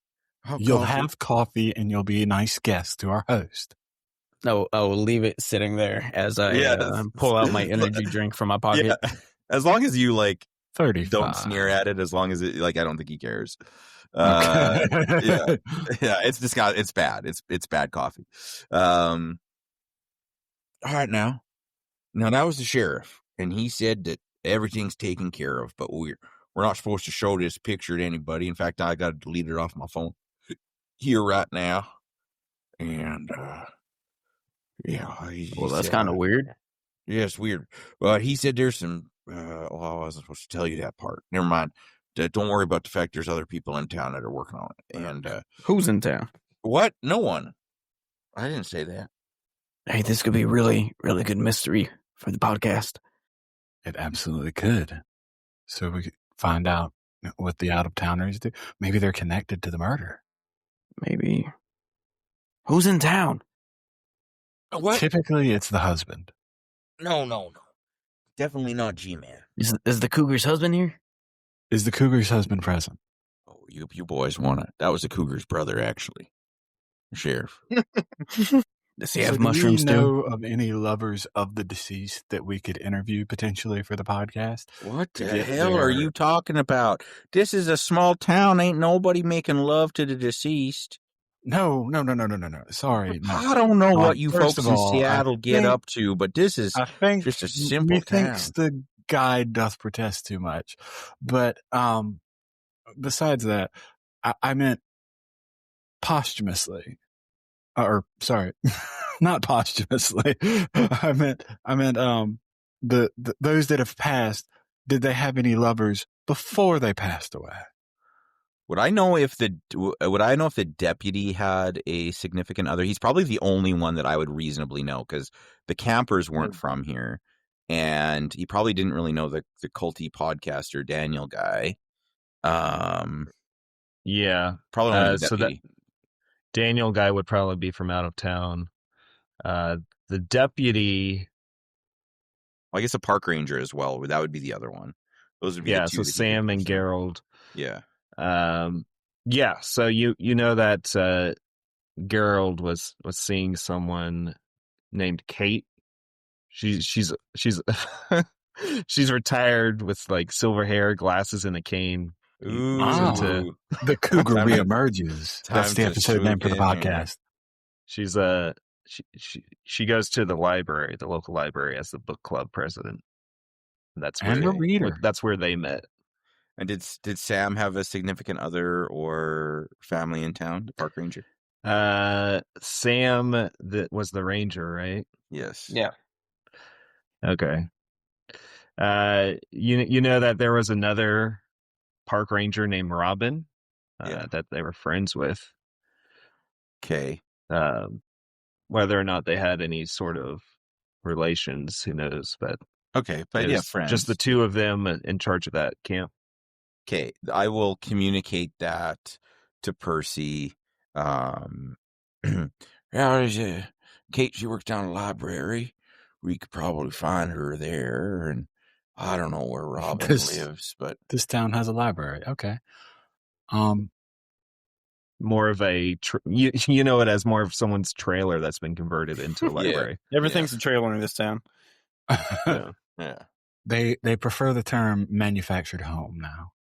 You'll have coffee and you'll be a nice guest to our host. No, I'll leave it sitting there as I pull out my energy drink from my pocket. Yeah. As long as you like 35. don't sneer at it, as long as it like I don't think he cares. Okay. Yeah, it's just it's bad. It's bad coffee. All right now that was the sheriff, and he said that everything's taken care of, but we're not supposed to show this picture to anybody. In fact, I got to delete it off my phone here right now. And Well, that's kind of weird. Yeah, it's weird. But he said there's some. I wasn't supposed to tell you that part. Never mind. Don't worry about the fact there's other people in town that are working on it. And Who's in town? what? No one. I didn't say that. Hey, this could be a really, really good mystery for the podcast. It absolutely could. So we could find out what the out-of-towners do. Maybe they're connected to the murder. Maybe. Who's in town? What? Typically, it's the husband. No. Definitely not G-Man. Is the cougar's husband here? Is the cougar's husband present? Oh, you boys want it. That was the cougar's brother, actually. Sheriff. Does he So have do mushrooms you too? know of any lovers of the deceased that we could interview potentially for the podcast? What To the get hell are their- you talking about? This is a small town. Ain't nobody making love to the deceased. No. Sorry. No. I don't know what you First folks of in all, Seattle get up to, but this is I think just a simple town. Methinks the guide doth protest too much. But besides that, I meant posthumously. Or sorry, not posthumously. I meant the those that have passed, did they have any lovers before they passed away? Would I know if the deputy had a significant other? He's probably the only one that I would reasonably know, because the campers weren't from here, and he probably didn't really know the culty podcaster Daniel guy. Yeah, probably only the so deputy. that Daniel guy would probably be from out of town. The deputy, I guess a park ranger as well. That would be the other one. Those would be the two. So Sam and Gerald. Yeah. So you know that Gerald was seeing someone named Kate. She's she's retired with like silver hair, glasses, and a cane. The cougar reemerges. That's the episode name for the podcast. She's she goes to the library, the local library, as the book club president. That's where a reader. That's where they met. And did Sam have a significant other or family in town, the park ranger? Sam that was the ranger, right? Yes. Yeah. Okay. You know that there was another park ranger named Robin that they were friends with. Okay. Whether or not they had any sort of relations, who knows? But okay, but yeah, friends. Just the two of them in charge of that camp. Okay, I will communicate that to Percy. Kate, she works down the library. We could probably find her there, and I don't know where Robin lives, but this town has a library. Okay. More of a you know it as more of someone's trailer that's been converted into a library. Everything's a trailer in this town. Yeah. They prefer the term manufactured home now.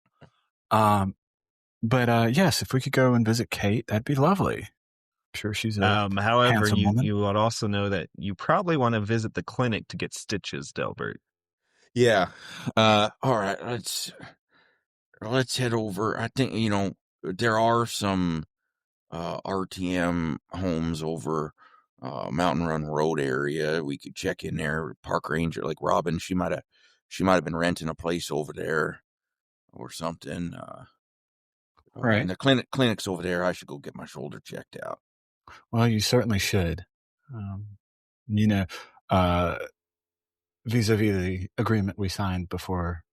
But yes, if we could go and visit Kate, that'd be lovely. I'm sure she's a however, woman. you would also know that you probably want to visit the clinic to get stitches, Delbert. Yeah. All right. Let's head over. I think there are some RTM homes over Mountain Run Road area. We could check in there. Park ranger like Robin, she might have been renting a place over there or something. Right. And the clinic's over there. I should go get my shoulder checked out. Well, you certainly should. Vis-a-vis the agreement we signed before.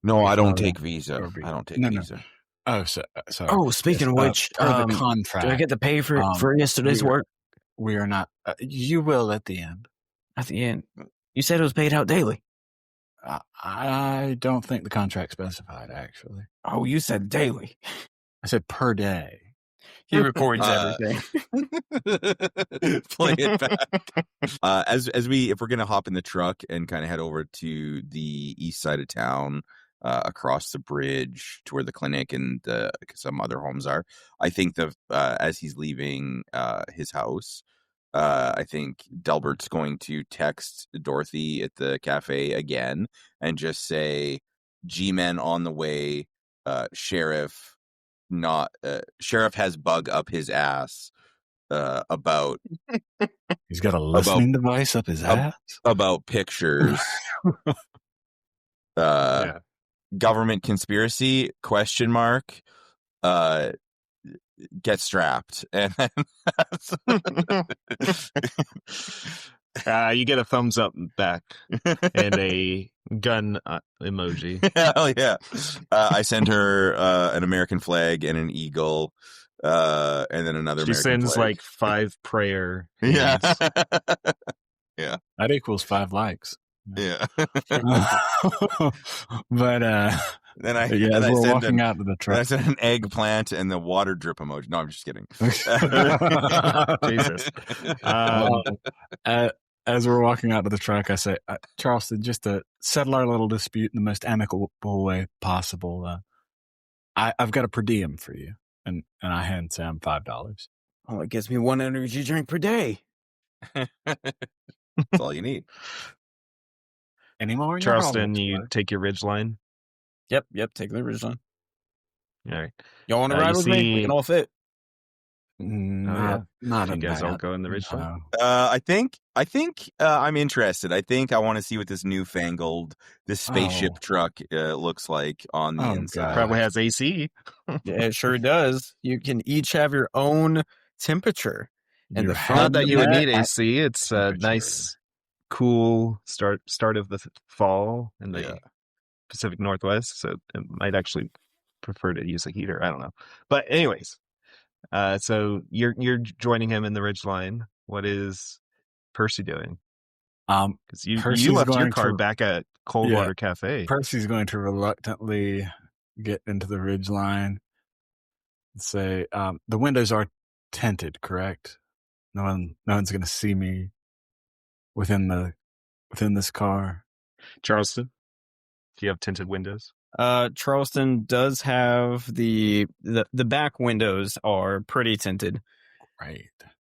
No, I don't take Visa. I don't take Visa. No. Oh, sorry. Oh, speaking of which, the contract. do I get to pay for yesterday's work? We are not. You will at the end. At the end, you said it was paid out daily. I don't think the contract specified, actually. Oh, you said daily. I said per day. He records everything. Play it back. If we're gonna hop in the truck and kind of head over to the east side of town, across the bridge to where the clinic and some other homes are, I think as he's leaving his house, I think Delbert's going to text Dorothy at the cafe again and just say, G-Men on the way, Sheriff has bug up his ass about... He's got a listening device up his ass? About pictures. Government conspiracy, ? Get strapped. And then you get a thumbs up back and a gun emoji. Hell yeah. I send her an American flag and an eagle, and then another American sends flag. like 5 prayer Yeah. Yeah. That equals 5 likes. Yeah. But then I we're walking out to the truck. I sent an eggplant and the water drip emoji. No, I'm just kidding. Jesus. As we're walking out to the truck, I say, Charleston, just to settle our little dispute in the most amicable way possible, I've got a per diem for you. And I hand Sam $5. Oh, it gives me 1 energy drink per day. That's all you need. Any more? Charleston, you take your ridge line. Yep, take the original. All right. Y'all want to ride with me? We can all fit. Not you guys all go in the ridge line. I think I'm interested. I think I want to see what this spaceship truck looks like on the inside. Probably has AC. Yeah, it sure does. You can each have your own temperature. And the front not that you would need AC. It's a nice, cool start of the fall in the Pacific Northwest, so it might actually prefer to use a heater. I don't know, but anyways. So you're joining him in the ridge line. What is Percy doing? Because you left your car back at Coldwater Cafe. Percy's going to reluctantly get into the ridge line and say, "The windows are tinted, correct? No one's going to see me within this car." Charleston, do you have tinted windows? Charleston does have the back windows are pretty tinted. Right.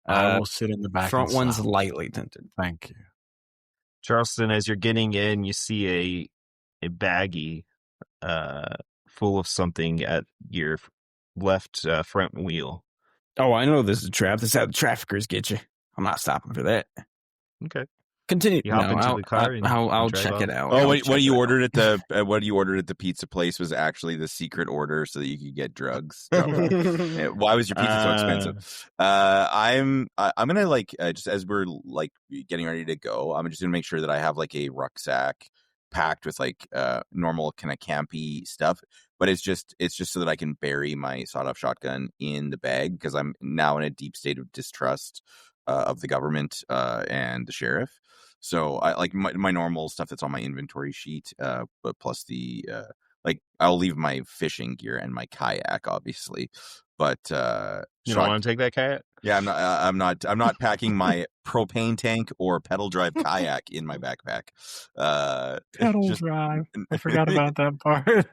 I will sit in the back. Front one's lightly tinted. Thank you. Charleston, as you're getting in, you see a baggie full of something at your left front wheel. Oh, I know this is a trap. This is how the traffickers get you. I'm not stopping for that. Okay. Continue. You hop into the car. I'll check it out. Oh, what you ordered at the pizza place was actually the secret order so that you could get drugs. Why was your pizza so expensive? I'm gonna just as we're getting ready to go, I'm just gonna make sure that I have a rucksack packed with normal kind of campy stuff, but it's just so that I can bury my sawed-off shotgun in the bag because I'm now in a deep state of distrust of the government and the sheriff. So I like my normal stuff that's on my inventory sheet, but plus the I'll leave my fishing gear and my kayak, obviously. But you don't want to take that kayak? Yeah, I'm not packing my propane tank or pedal drive kayak in my backpack. Pedal drive. I forgot about that part.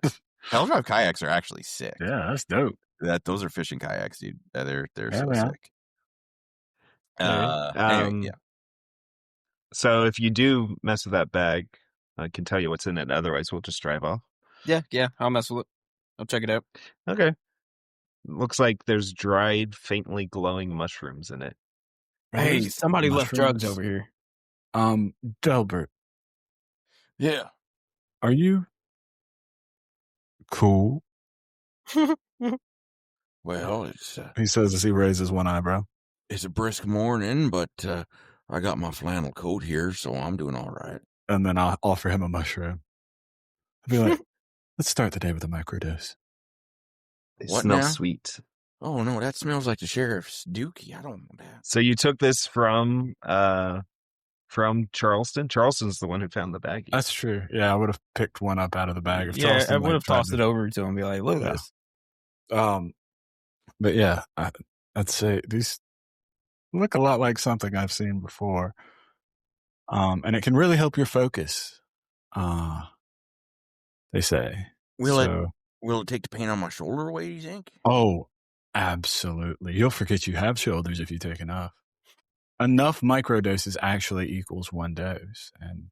Pedal drive kayaks are actually sick. Yeah, that's dope. Those are fishing kayaks, dude. They're so sick. Anyway, yeah. So if you do mess with that bag, I can tell you what's in it. Otherwise, we'll just drive off. Yeah, I'll mess with it. I'll check it out. Okay. Looks like there's dried, faintly glowing mushrooms in it. Hey, somebody left drugs over here. Delbert. Yeah. Are you cool? Well, it's he says as he raises one eyebrow. It's a brisk morning, but I got my flannel coat here, so I'm doing all right. And then I'll offer him a mushroom. I'll be like, let's start the day with a microdose. They smell sweet. Oh, no, that smells like the sheriff's dookie. I don't want that. So you took this from Charleston? Charleston's the one who found the baggie. That's true. Yeah, I would have picked one up out of the bag. If Charleston I would have tossed it over to him and be like, look at this. But yeah, I'd say these look a lot like something I've seen before. And it can really help your focus. They say. Will it take the pain on my shoulder away, do you think? Oh, absolutely. You'll forget you have shoulders if you take enough. Enough microdoses actually equals one dose. And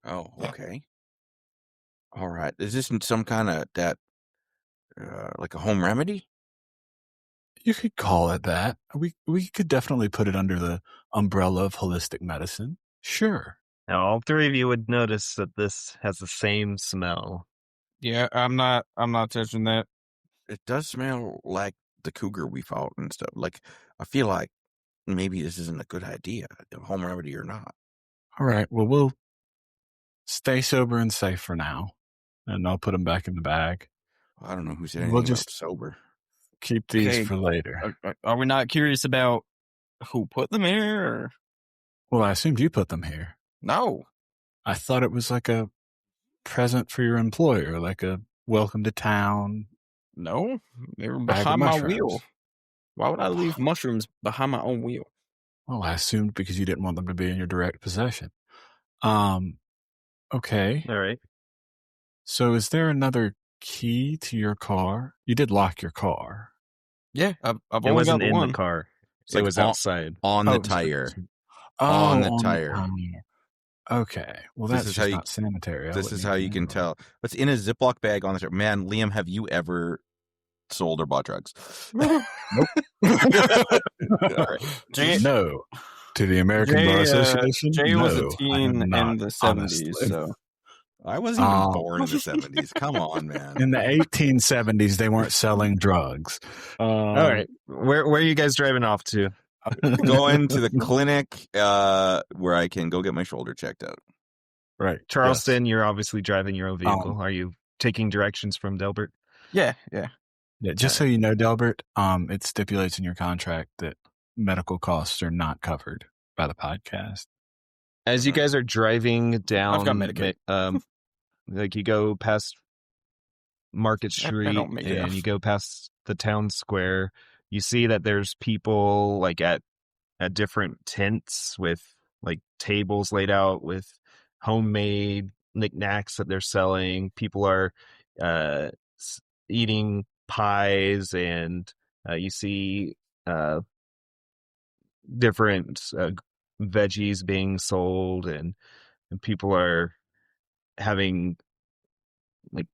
oh, okay. All right. Is this some kind of like a home remedy? You could call it that. We could definitely put it under the umbrella of holistic medicine. Sure. Now, all three of you would notice that this has the same smell. Yeah, I'm not touching that. It does smell like the cougar we fought and stuff. Like, I feel like maybe this isn't a good idea, home remedy or not. All right. Well, we'll stay sober and safe for now, and I'll put them back in the bag. I don't know who said anything about sober. Keep these for later. Are we not curious about who put them here? Or? Well, I assumed you put them here. No. I thought it was like a present for your employer, like a welcome to town. No, they were behind my wheel. Why would I leave mushrooms behind my own wheel? Well, I assumed because you didn't want them to be in your direct possession. Okay. All right. So is there another key to your car? You did lock your car. Yeah, I've It only wasn't got in one. the car. It's It like was outside. on the tire. On the tire. Okay. Well, This that's is just how you- not sanitary. This is how you can tell. It's in a Ziploc bag on the tire. Man, Liam, have you ever sold or bought drugs? Nope. All right. No. To the American Bar Association? Jay no, was a I teen have not, in the 70s, honestly. so I wasn't even born in the 70s. Come on, man. In the 1870s, they weren't selling drugs. All right. Where are you guys driving off to? Going to the clinic where I can go get my shoulder checked out. Right. Charleston, you're obviously driving your own vehicle. Um, Are you taking directions from Delbert? yeah. Yeah, just so you know, Delbert, it stipulates in your contract that medical costs are not covered by the podcast. As you guys are driving down, I've got Medicaid. Like you go past Market Street don't make and enough. you go past the town square, you see that there's people like at different tents with like tables laid out with homemade knickknacks that they're selling. People are eating pies, and you see different veggies being sold, and people are having like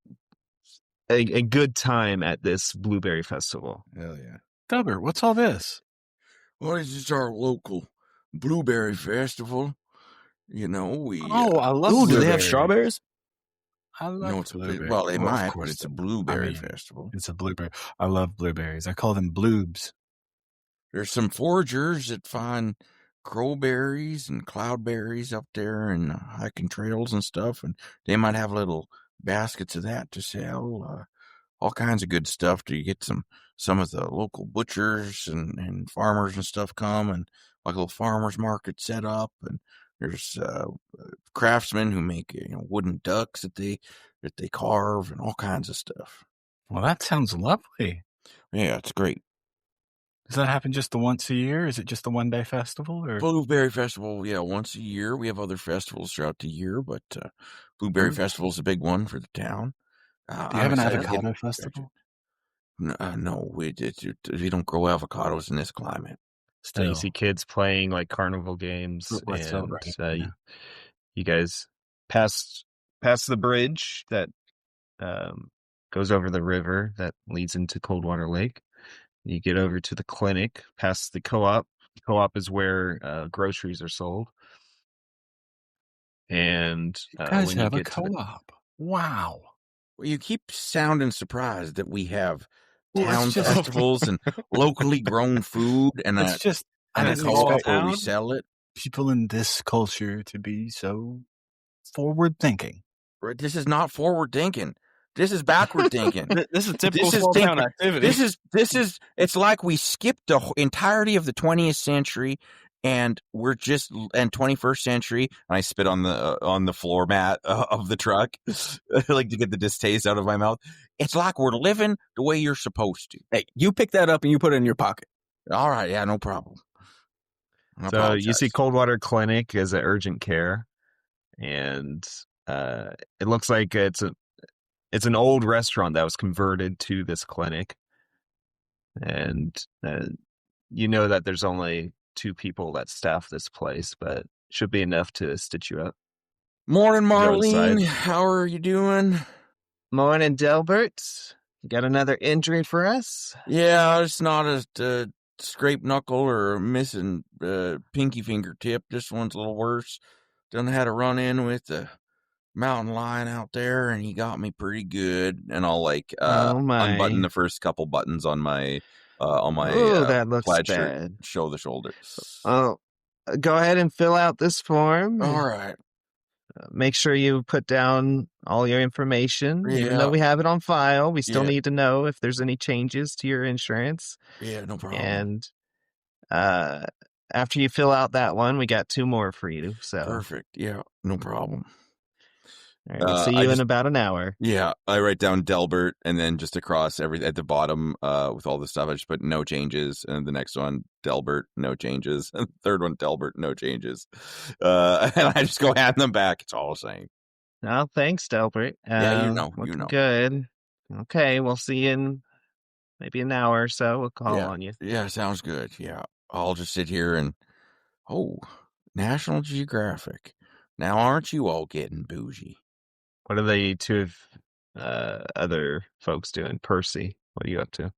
a good time at this blueberry festival. Hell yeah. Delbert, what's all this? Well, this is our local blueberry festival. You know, we. I love Ooh, do they have blueberries. strawberries? I love No, it's blueberries. well, they Of might, but course it's a they- blueberry I mean, festival. It's a blueberry. I love blueberries. I call them bloobs. There's some foragers that find crowberries and cloudberries up there and hiking trails and stuff, and they might have little baskets of that to sell. All kinds of good stuff. Do you get some of the local butchers and farmers and stuff come, and like a little farmers market set up, and there's craftsmen who make wooden ducks that they carve and all kinds of stuff. Well, that sounds lovely. Yeah, it's great. Does that happen just the once a year? Is it just a one-day festival? Or Blueberry Festival, yeah, once a year. We have other festivals throughout the year, but Blueberry Festival is a big one for the town. do you have an avocado festival? No, we don't grow avocados in this climate. So you see kids playing like carnival games, Let's and celebrate, yeah. you guys pass the bridge that goes over the river that leads into Coldwater Lake. You get over to the clinic, past the co-op. The co-op is where groceries are sold. And You guys when you have a get to the co-op. Wow. Well, you keep sounding surprised that we have Well, town it's just- festivals and locally grown food, and It's just I a didn't co-op expect where we sell it. people in this culture to be so forward-thinking. Right, this is not forward thinking. This is backward thinking. This is typical This is small town thinking- activity. This is. It's like we skipped the entirety of the 20th century, and we're just and 21st century. And I spit on the floor mat of the truck, like to get the distaste out of my mouth. It's like we're living the way you're supposed to. Hey, you pick that up and you put it in your pocket. All right, yeah, no problem. I So you see apologize. Coldwater Clinic as an urgent care, and it looks like it's an old restaurant that was converted to this clinic, and you know that there's only 2 people that staff this place, but should be enough to stitch you up. Morning, Go inside. Marlene. How are you doing? Morning, Delbert. You got another injury for us? Yeah, it's not a scraped knuckle or a missing pinky fingertip. This one's a little worse. Done had a run in with the mountain lion out there, and he got me pretty good. And I'll like Oh, my. unbutton the first couple buttons on my Oh, that looks plaid bad. shirt, show the shoulder. Oh, go ahead and fill out this form. All right. Make sure you put down all your information. Even Yeah. though we have it on file, we still Yeah. need to know if there's any changes to your insurance. Yeah, no problem. And after you fill out that one, we got 2 more for you. So Perfect. Yeah, no problem. all right, we'll see I you in just- about an hour. Yeah, I write down Delbert, and then just across at the bottom with all the stuff, I just put no changes, and the next one Delbert, no changes, and the third one Delbert, no changes, and I just go hand them back. It's all the same. Oh, thanks, Delbert. Yeah, you know. Looking good. Okay, we'll see you in maybe an hour or so. We'll call on you. Yeah, sounds good. Yeah, I'll just sit here and National Geographic. Now, aren't you all getting bougie? What are the two other folks doing? Percy, what are you up to?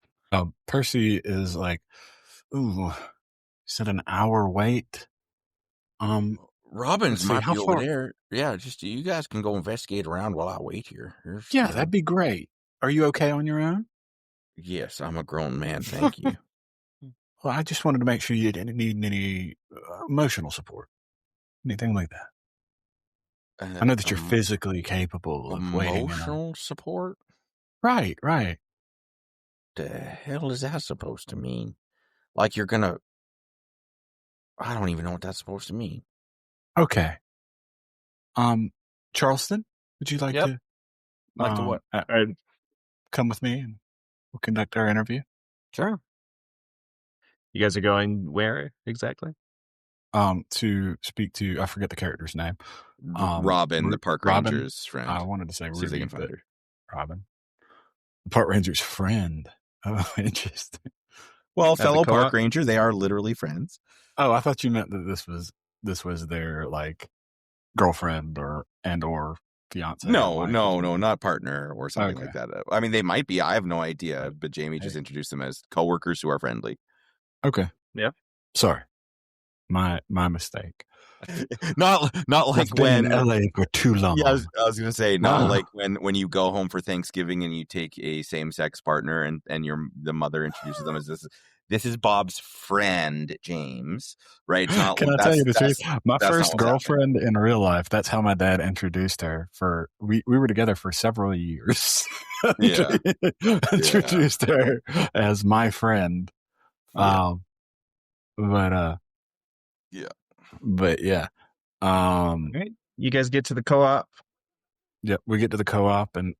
Percy is like, ooh, said an hour wait. Robbins might be over far? there. Yeah, just you guys can go investigate around while I wait here. That'd be great. Are you okay on your own? Yes, I'm a grown man. Thank you. Well, I just wanted to make sure you didn't need any emotional support, anything like that. I know that you're physically capable of waiting. Emotional support? Right. The hell is that supposed to mean? Like you're gonna... I don't even know what that's supposed to mean. Okay. Charleston, would you like to? Like to what? Come with me and we'll conduct our interview. Sure. You guys are going where exactly? To speak to, I forget the character's name. Robin, the park ranger's friend. I wanted to say See if they Ruby, can find her. Robin. The park ranger's friend. Oh, interesting. Well, fellow park ranger, they are literally friends. Oh, I thought you meant that this was their like girlfriend or fiance. No, not partner or something like that. I mean, they might be. I have no idea. But Jamie just introduced them as coworkers who are friendly. Okay. Yeah. Sorry. My mistake. not like when in LA for too long. Yeah, I was gonna say not like when you go home for Thanksgiving and you take a same-sex partner and the mother introduces them as this is Bob's friend James, right? It's not, Can I tell you the truth? My first girlfriend in real life, that's how my dad introduced her. We were together for several years. Yeah. Introduced her as my friend. Yeah. But yeah. Right. You guys get to the co-op. Yep, we get to the co-op and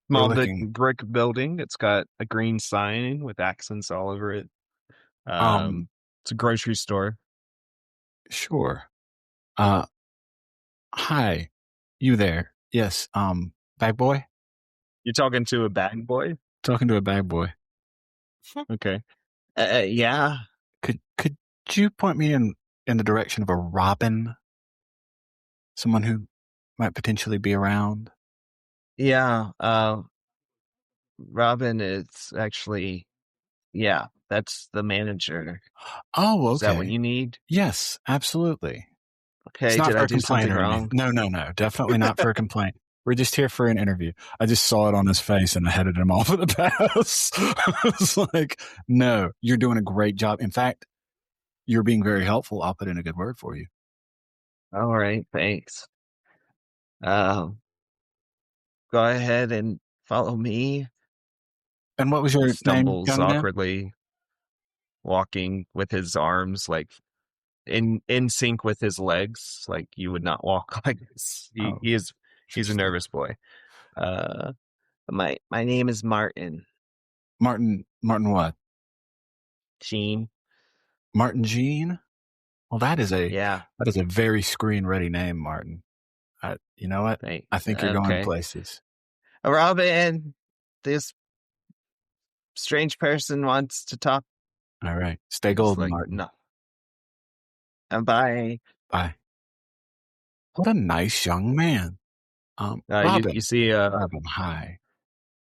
small brick building. It's got a green sign with accents all over it. It's a grocery store. Sure. Hi, you there? Yes. Bag boy. You're talking to a bag boy? Talking to a bag boy. Okay. Yeah. Could you point me in the direction of a Robin? Someone who might potentially be around? Yeah. Robin is actually, that's the manager. Oh, okay. Is that what you need? Yes, absolutely. Okay, did I do something wrong? No, definitely not for a complaint. We're just here for an interview. I just saw it on his face and I headed him off of the pass. I was like, no, you're doing a great job. In fact, you're being very helpful. I'll put in a good word for you. All right, thanks. Go ahead and follow me. And what was your Stumbles name? Awkwardly, walking with his arms like in sync with his legs, like you would not walk like this. He's a nervous boy. My name is Martin. Martin what? Gene. Martin Gene? Well, that is a very screen ready name, Martin. You know what? I think you're going places. Robin, this strange person wants to talk. All right. Stay golden, Martin. No. Bye. Bye. What a nice young man. Robin, you see Robin, hi.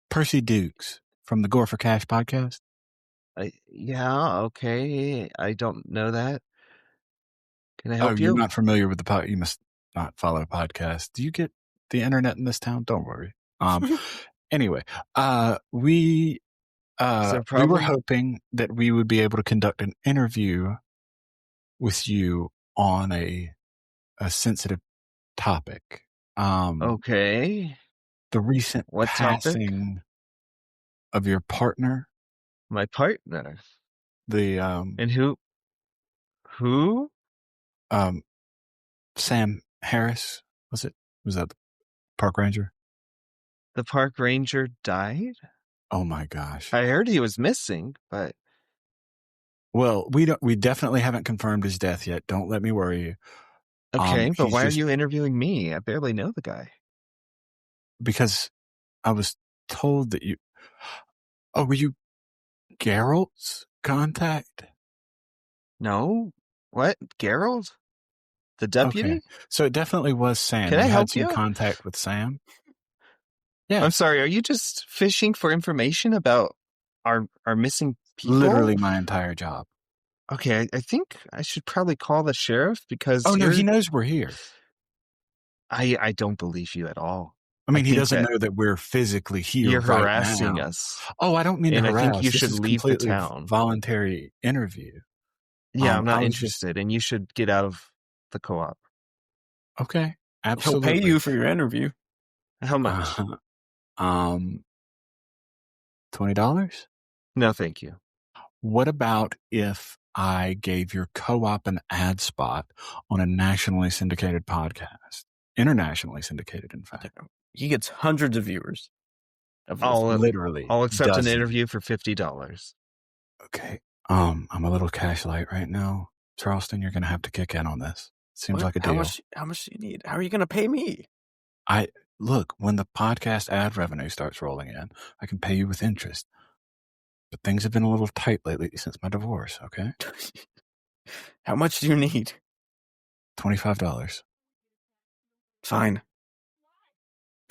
Percy Dukes from the Gore for Cash podcast. Yeah, okay. I don't know that. Can I help you? You're not familiar with the podcast? You must not follow podcasts. Do you get the internet in this town? Don't worry. Anyway, we were hoping that we would be able to conduct an interview with you on a sensitive topic. Okay. The recent passing of your partner. My partner. And who? Sam Harris, was it? Was that the park ranger? The park ranger died? Oh my gosh. I heard he was missing, but well, we definitely haven't confirmed his death yet. Don't let me worry you. Okay, but why are you interviewing me? I barely know the guy. Because I was told that you... Oh, were you Geralt's contact? No? What? Geralt? The deputy? Okay. So it definitely was Sam. Can I had help some you? contact with Sam? Yeah. I'm sorry, are you just fishing for information about our missing people? Literally my entire job. Okay, I think I should probably call the sheriff because no, he knows we're here. I don't believe you at all. I mean, he doesn't know that we're physically here. You're right harassing now. us. Oh, I don't mean to harass. I think you should This is leave the completely town. Voluntary interview. Yeah, I'm not interested, and you should get out of the co-op. Okay, absolutely. He'll pay you for your interview. How much? $20? No, thank you. What about if I gave your co-op an ad spot on a nationally syndicated podcast? Internationally syndicated, in fact. He gets hundreds of viewers. Literally. I'll accept dozens. an interview for $50. Okay. I'm a little cash light right now. Charleston, you're going to have to kick in on this. Seems like a deal. How much do you need? How are you going to pay me? Look, when the podcast ad revenue starts rolling in, I can pay you with interest. But things have been a little tight lately since my divorce, okay? How much do you need? $25. Fine.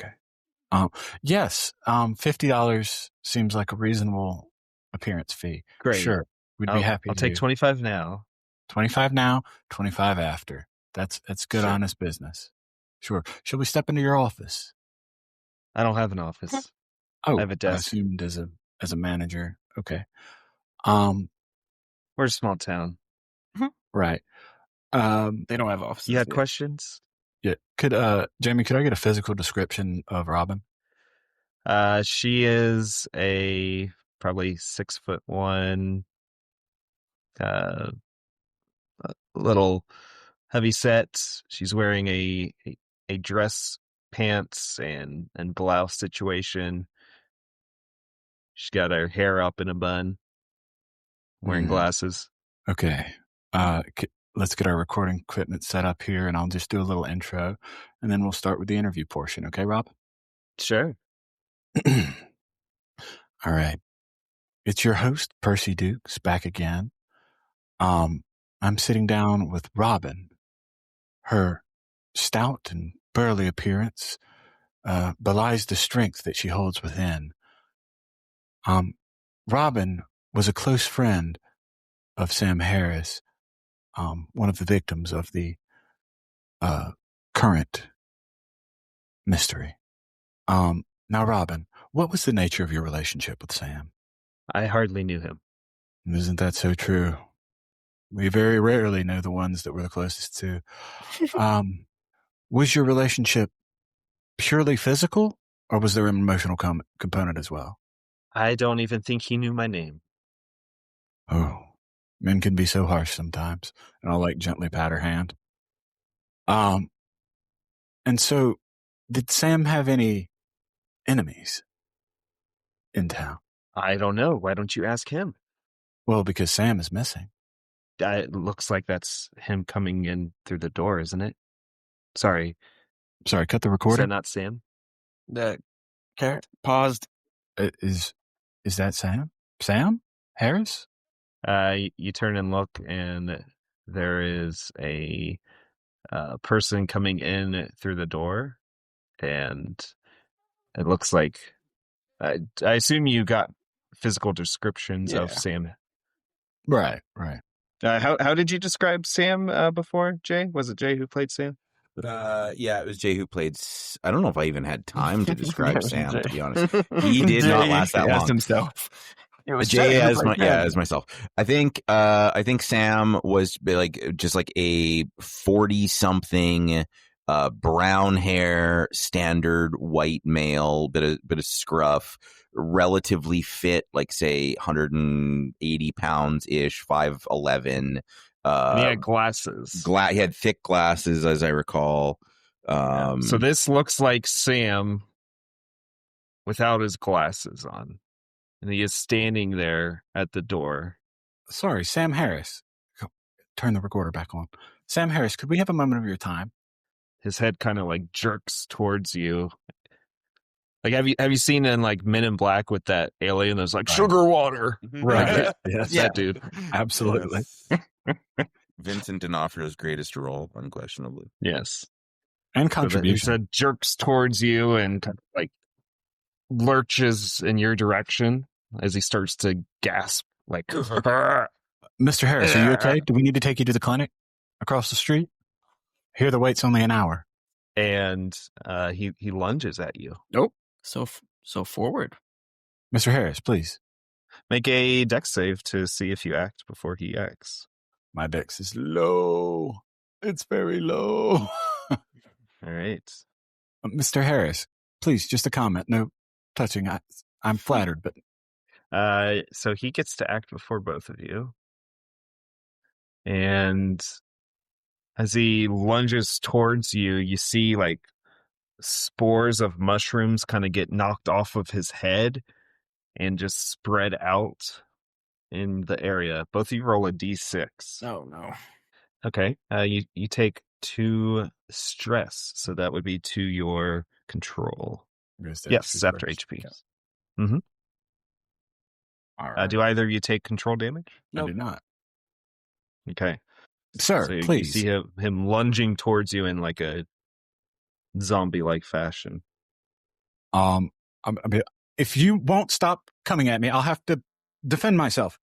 Okay. Yes, $50 seems like a reasonable appearance fee. Great. Sure. We'd be happy I'll to. take 25 now. 25 now, 25 after. That's good, Sure. honest business. Sure. Shall we step into your office? I don't have an office. Oh, I have a desk. I assumed as a manager. Okay. We're a small town. Right. They don't have offices. You had yet. questions? Yeah. Jamie, could I get a physical description of Robin? She is a probably 6'1", a little heavy set. She's wearing a dress, pants, and blouse situation. She's got her hair up in a bun, wearing glasses. Okay. Let's get our recording equipment set up here, and I'll just do a little intro, and then we'll start with the interview portion. Okay, Rob? Sure. All right. It's your host, Percy Dukes, back again. I'm sitting down with Robin. Her stout and burly appearance belies the strength that she holds within. Robin was a close friend of Sam Harris, one of the victims of the current mystery. Now, Robin, what was the nature of your relationship with Sam? I hardly knew him. Isn't that so true? We very rarely know the ones that we're the closest to. Was your relationship purely physical, or was there an emotional component as well? I don't even think he knew my name. Oh, men can be so harsh sometimes. And I'll gently pat her hand. And so, did Sam have any enemies in town? I don't know. Why don't you ask him? Well, because Sam is missing. It looks like that's him coming in through the door, isn't it? Sorry, cut the is recording. that not Sam? Paused. Is that Sam? Sam Harris? You turn and look, and there is a person coming in through the door, and it looks like I assume you got physical descriptions of Sam. Right. How did you describe Sam before, Jay? Was it Jay who played Sam? Yeah, it was Jay who played. I don't know if I even had time to describe Sam, to be honest. He did not last that long. Himself. It was Jay as myself. I think Sam was just like a 40-something brown hair, standard white male, bit of scruff, relatively fit, like say 180 pounds ish, 5'11". And he had glasses. He had thick glasses, as I recall. So this looks like Sam without his glasses on. And he is standing there at the door. Sorry, Sam Harris. Turn the recorder back on. Sam Harris, could we have a moment of your time? His head kind of jerks towards you. Like, have you seen in like Men in Black with that alien that's like sugar water? Right. Like, Yes. that dude. Absolutely. Yes. Vincent D'Onofrio's greatest role, unquestionably. Yes. And So contribution. that jerks towards you and kind of like lurches in your direction as he starts to gasp like Mr. Harris, are you okay? Do we need to take you to the clinic across the street? Here the wait's only an hour. and he lunges at you. Nope. So forward. Mr. Harris, please. Make a dex save to see if you act before he acts. My dex is low. It's very low. All right. Mr. Harris, please, just a comment. No touching. I'm flattered, but So he gets to act before both of you. And as he lunges towards you, you see like spores of mushrooms kind of get knocked off of his head and just spread out in the area. Both of you roll a d6. Oh, no. Okay. You take 2 stress, so that would be to your control. Yes, after HP. Mm-hmm. All right. Do either of you take control damage? I do not. Okay. Sir, So please. You see him lunging towards you in like a zombie-like fashion. If you won't stop coming at me, I'll have to defend myself.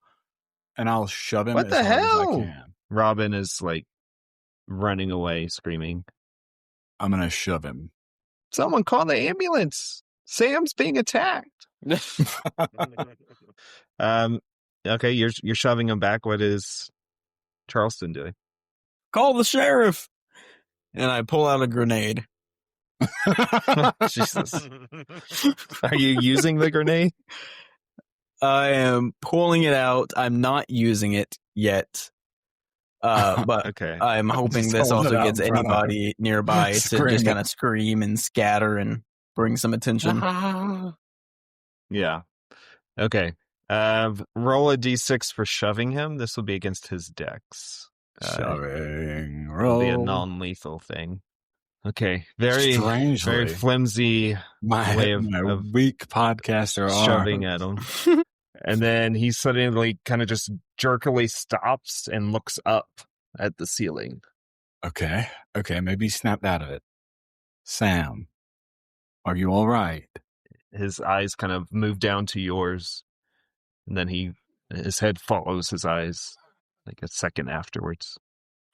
And I'll shove him What as the hard hell? as I can. Robin is like running away, screaming. I'm going to shove him. Someone call the ambulance. Sam's being attacked. Okay, you're shoving him back. What is Charleston doing? Call the sheriff. And I pull out a grenade. Jesus. Are you using the grenade? I am pulling it out. I'm not using it yet. But Okay. I'm hoping Just this hold it also out gets in front of anybody nearby to Scream just it. kind of scream and scatter and bring some attention. Yeah. Okay. Roll a d6 for shoving him. This will be against his dex. Shoving. It'll be a Roll. non-lethal thing. Okay. Very Strangely, flimsy my way of weak podcaster shoving arm. at him. And then he suddenly kind of just jerkily stops and looks up at the ceiling. Okay, maybe he snapped out of it. Sam, are you all right? His eyes kind of move down to yours, and then his head follows his eyes like a second afterwards.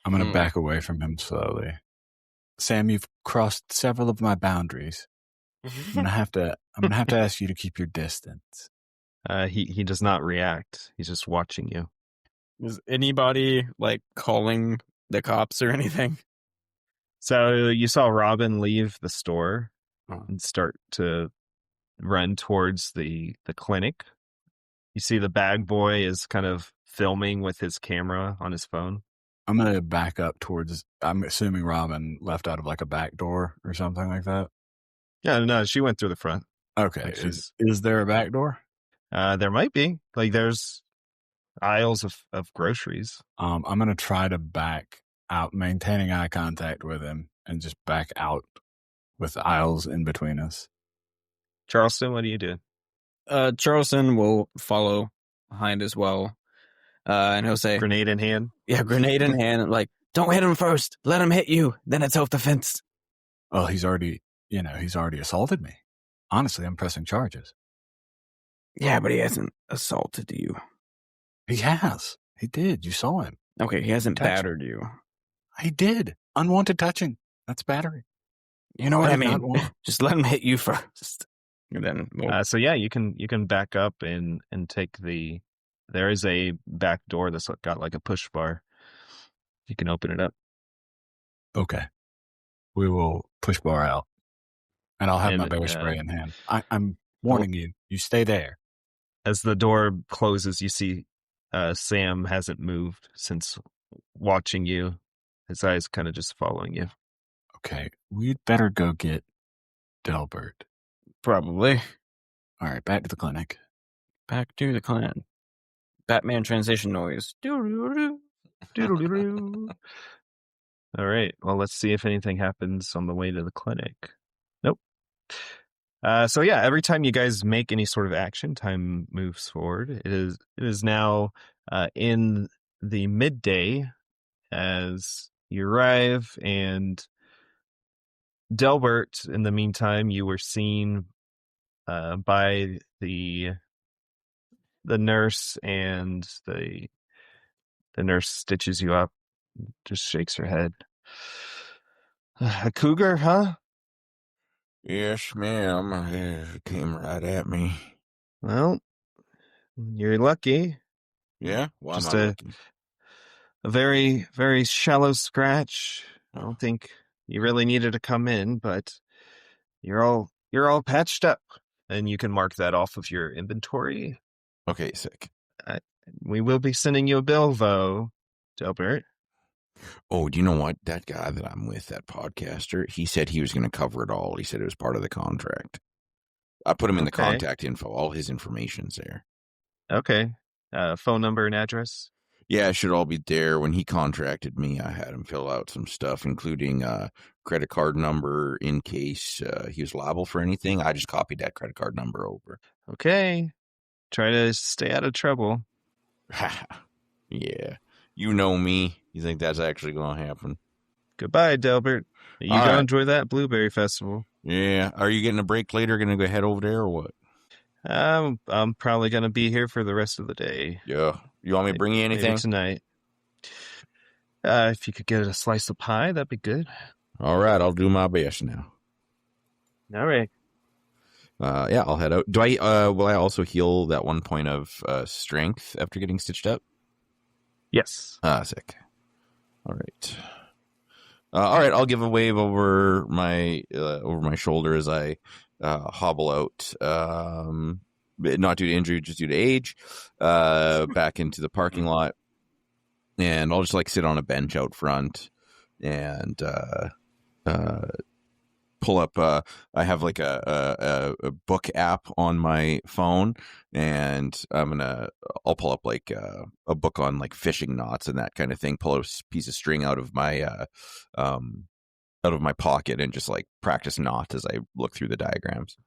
I'm going to back away from him slowly. Sam, you've crossed several of my boundaries. I'm going to have to ask you to keep your distance. He does not react. He's just watching you. Is anybody like calling the cops or anything? So you saw Robin leave the store and start to run towards the clinic. You see the bag boy is kind of filming with his camera on his phone. I'm going to back up towards, I'm assuming Robin left out of like a back door or something like that. Yeah, no, she went through the front. Okay. Like Is there a back door? There might be. Like there's aisles of groceries. I'm going to try to back out, maintaining eye contact with him, and just back out with aisles in between us. Charleston, what do you do? Charleston will follow behind as well. And he'll say, Grenade in hand? yeah, grenade in hand. Like, don't hit him first. Let him hit you. Then it's self-defense. Well, he's already assaulted me. Honestly, I'm pressing charges. Yeah, but he hasn't assaulted you. He has. He did. You saw him. Okay, he hasn't Touch. battered you. He did. Unwanted touching. That's battery. You know what I did not mean? want- Just let him hit you first. And then So yeah, you can back up and take there is a back door that's got like a push bar. You can open it up. Okay. We will push bar out. And I'll have And, my bear spray in hand. I'm warning you. You stay there. As the door closes, you see Sam hasn't moved since watching you. His eyes kind of just following you. Okay. We'd better go get Delbert. probably All right. Back to the clinic. back to the clan. Batman transition noise. Doo-doo-doo. Doo-doo-doo-doo. All right. Well, let's see if anything happens on the way to the clinic. Nope. So yeah, every time you guys make any sort of action, time moves forward. It is now in the midday as you arrive, and Delbert, in the meantime, you were seen by the nurse, and the nurse stitches you up, just shakes her head. A cougar, huh? Yes, ma'am. It came right at me. Well, you're lucky. Yeah? Why Just am I looking? a very, very shallow scratch. I Oh. don't think you really needed to come in, but you're all patched up, and you can mark that off of your inventory. Okay, sick. We will be sending you a bill, though, Delbert. Oh, do you know what? That guy that I'm with, that podcaster, he said he was going to cover it all. He said it was part of the contract. I put him in the contact info. All his information's there. Okay. Phone number and address? Yeah, it should all be there. When he contracted me, I had him fill out some stuff, including credit card number in case he was liable for anything. I just copied that credit card number over. Okay. Try to stay out of trouble. Yeah. You know me. You think that's actually going to happen? Goodbye, Delbert. You go enjoy that Blueberry Festival. Yeah. Are you getting a break later? Going to go head over there or what? I'm probably going to be here for the rest of the day. Yeah. You want me to bring you anything? Maybe tonight. If you could get a slice of pie, that'd be good. All right. I'll do my best now. All right. Yeah, I'll head out. Do I? Will I also heal that 1 point of strength after getting stitched up? Yes. Sick. All right. All right. I'll give a wave over my shoulder as I hobble out. Not due to injury, just due to age. Back into the parking lot, and I'll just sit on a bench out front and pull up. I have a book app on my phone, and I'll pull up a book on fishing knots and that kind of thing. Pull a piece of string out of my pocket and just practice knots as I look through the diagrams.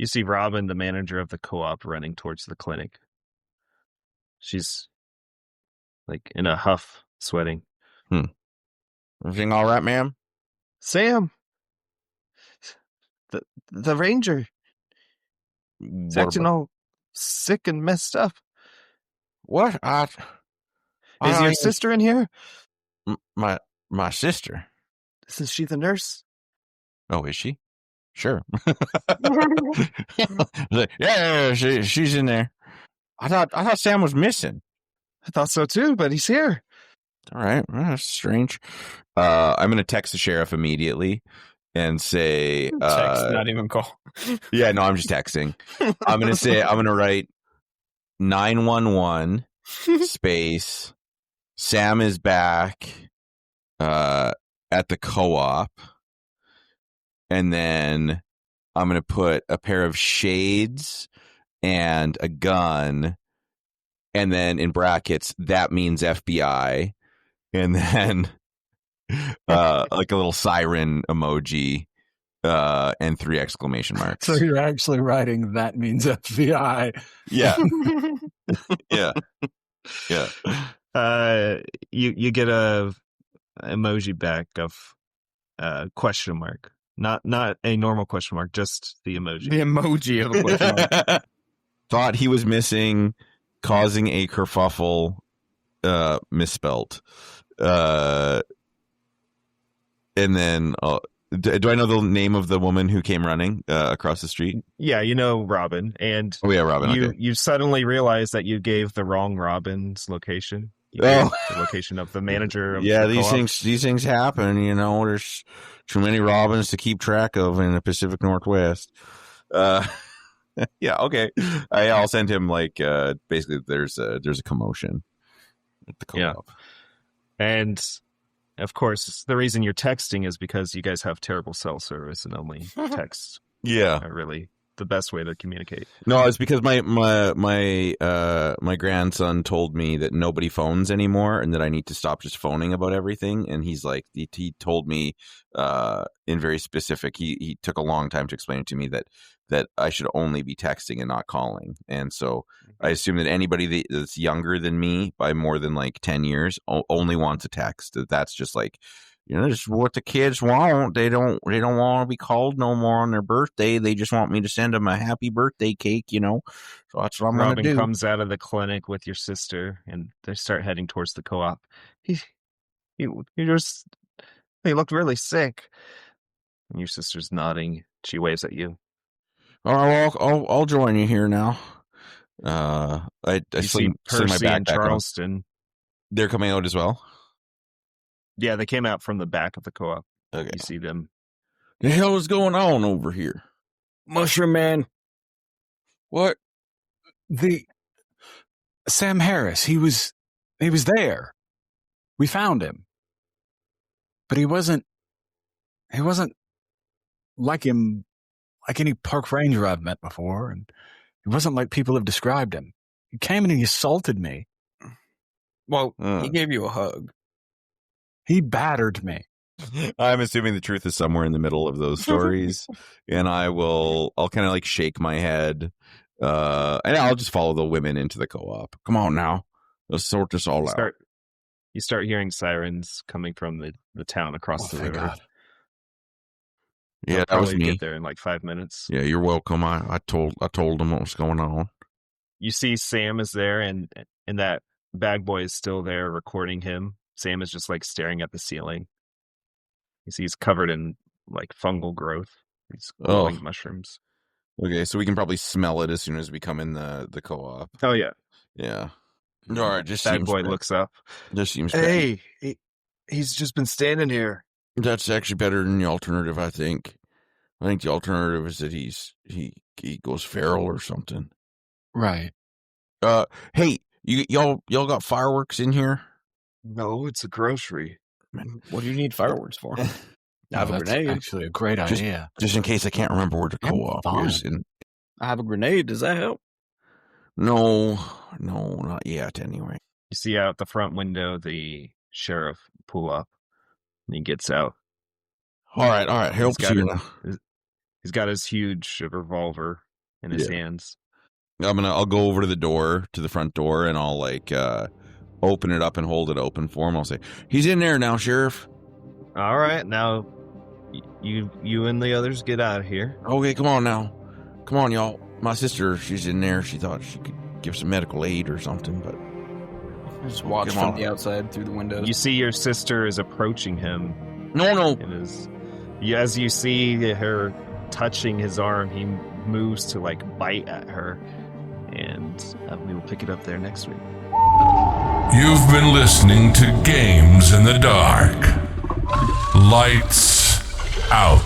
You see Robin, the manager of the co-op, running towards the clinic. She's in a huff, sweating. Everything all right, ma'am? Sam, the ranger. He's acting all sick and messed up. What? Is your sister in here? My sister. Isn't she the nurse? Oh, is she? Sure. Yeah, she's in there. I thought Sam was missing. I thought so too, but he's here. All right, well, that's strange. I'm going to text the sheriff immediately and say, text, not even call. Yeah, no, I'm just texting. I'm going to write 911 space. Sam is back at the co-op. And then I'm going to put a pair of shades and a gun. And then in brackets, that means FBI. And then a little siren emoji and 3 exclamation marks. So you're actually writing that means FBI. Yeah. Yeah. Yeah. You get a emoji back of question mark. Not a normal question mark, just the emoji. The emoji of a question mark. Thought he was missing, causing a kerfuffle, misspelt. And then, do I know the name of the woman who came running across the street? Yeah, you know Robin. And Robin. You suddenly realize that you gave the wrong Robin's location. The location of the manager of the these things happen. There's too many Robins to keep track of in the Pacific Northwest. Yeah, okay. I'll send him basically there's a commotion at the co-op. Yeah. And of course, the reason you're texting is because you guys have terrible cell service and only texts Yeah. are really the best way to communicate. No, it's because my grandson told me that nobody phones anymore and that I need to stop just phoning about everything. And he's like, he told me in very specific, he took a long time to explain it to me that I should only be texting and not calling. And so I assume that anybody that's younger than me by more than like 10 years only wants a text. That's just like, just what the kids want. They don't want to be called no more on their birthday. They just want me to send them a happy birthday cake, So that's what I'm going to do. Robin comes out of the clinic with your sister, and they start heading towards the co-op. He looked really sick. And your sister's nodding. She waves at you. All right, well, I'll join you here now. I see Percy and Charleston. They're coming out as well. Yeah, they came out from the back of the co-op. Okay. You see them. The hell is going on over here? Mushroom Man. What? Sam Harris, he was there. We found him. But he wasn't like him, like any park ranger I've met before, and it wasn't like people have described him. He came in and he assaulted me. Well, he gave you a hug. He battered me. I'm assuming the truth is somewhere in the middle of those stories, and I'll kind of like shake my head, and I'll just follow the women into the co-op. Come on now, let's sort this all out. You start hearing sirens coming from the town across the river. God. Yeah, that was me. Get there in like 5 minutes. Yeah, you're welcome. I told them what was going on. You see Sam is there, and that bag boy is still there recording him. Sam is just like staring at the ceiling. You see he's covered in like fungal growth. These glowing mushrooms. Okay, so we can probably smell it as soon as we come in the co-op. Oh yeah. Yeah. All right, just bag boy looks up. Just seems hey, he's just been standing here. That's actually better than the alternative, I think. I think the alternative is that he goes feral or something. Right. Hey, y'all got fireworks in here? No, it's a grocery. What do you need fireworks for? I have a grenade. Actually, a great idea. Just in case I can't remember where the co-op is. I have a grenade. Does that help? No, not yet. Anyway, you see out the front window the sheriff pull up, and he gets out. All right. Helps you now. He's got his huge revolver in his hands. I'll go over to the front door, and I'll like open it up and hold it open for him. I'll say, "He's in there now, Sheriff." All right, now you and the others get out of here. Okay, come on now. Come on, y'all. My sister, she's in there. She thought she could give some medical aid or something, but just watch from the outside through the windows. You see your sister is approaching him. No. As you see her touching his arm, he moves to like bite at her, and we will pick it up there next week. You've been listening to Games in the Dark. Lights out.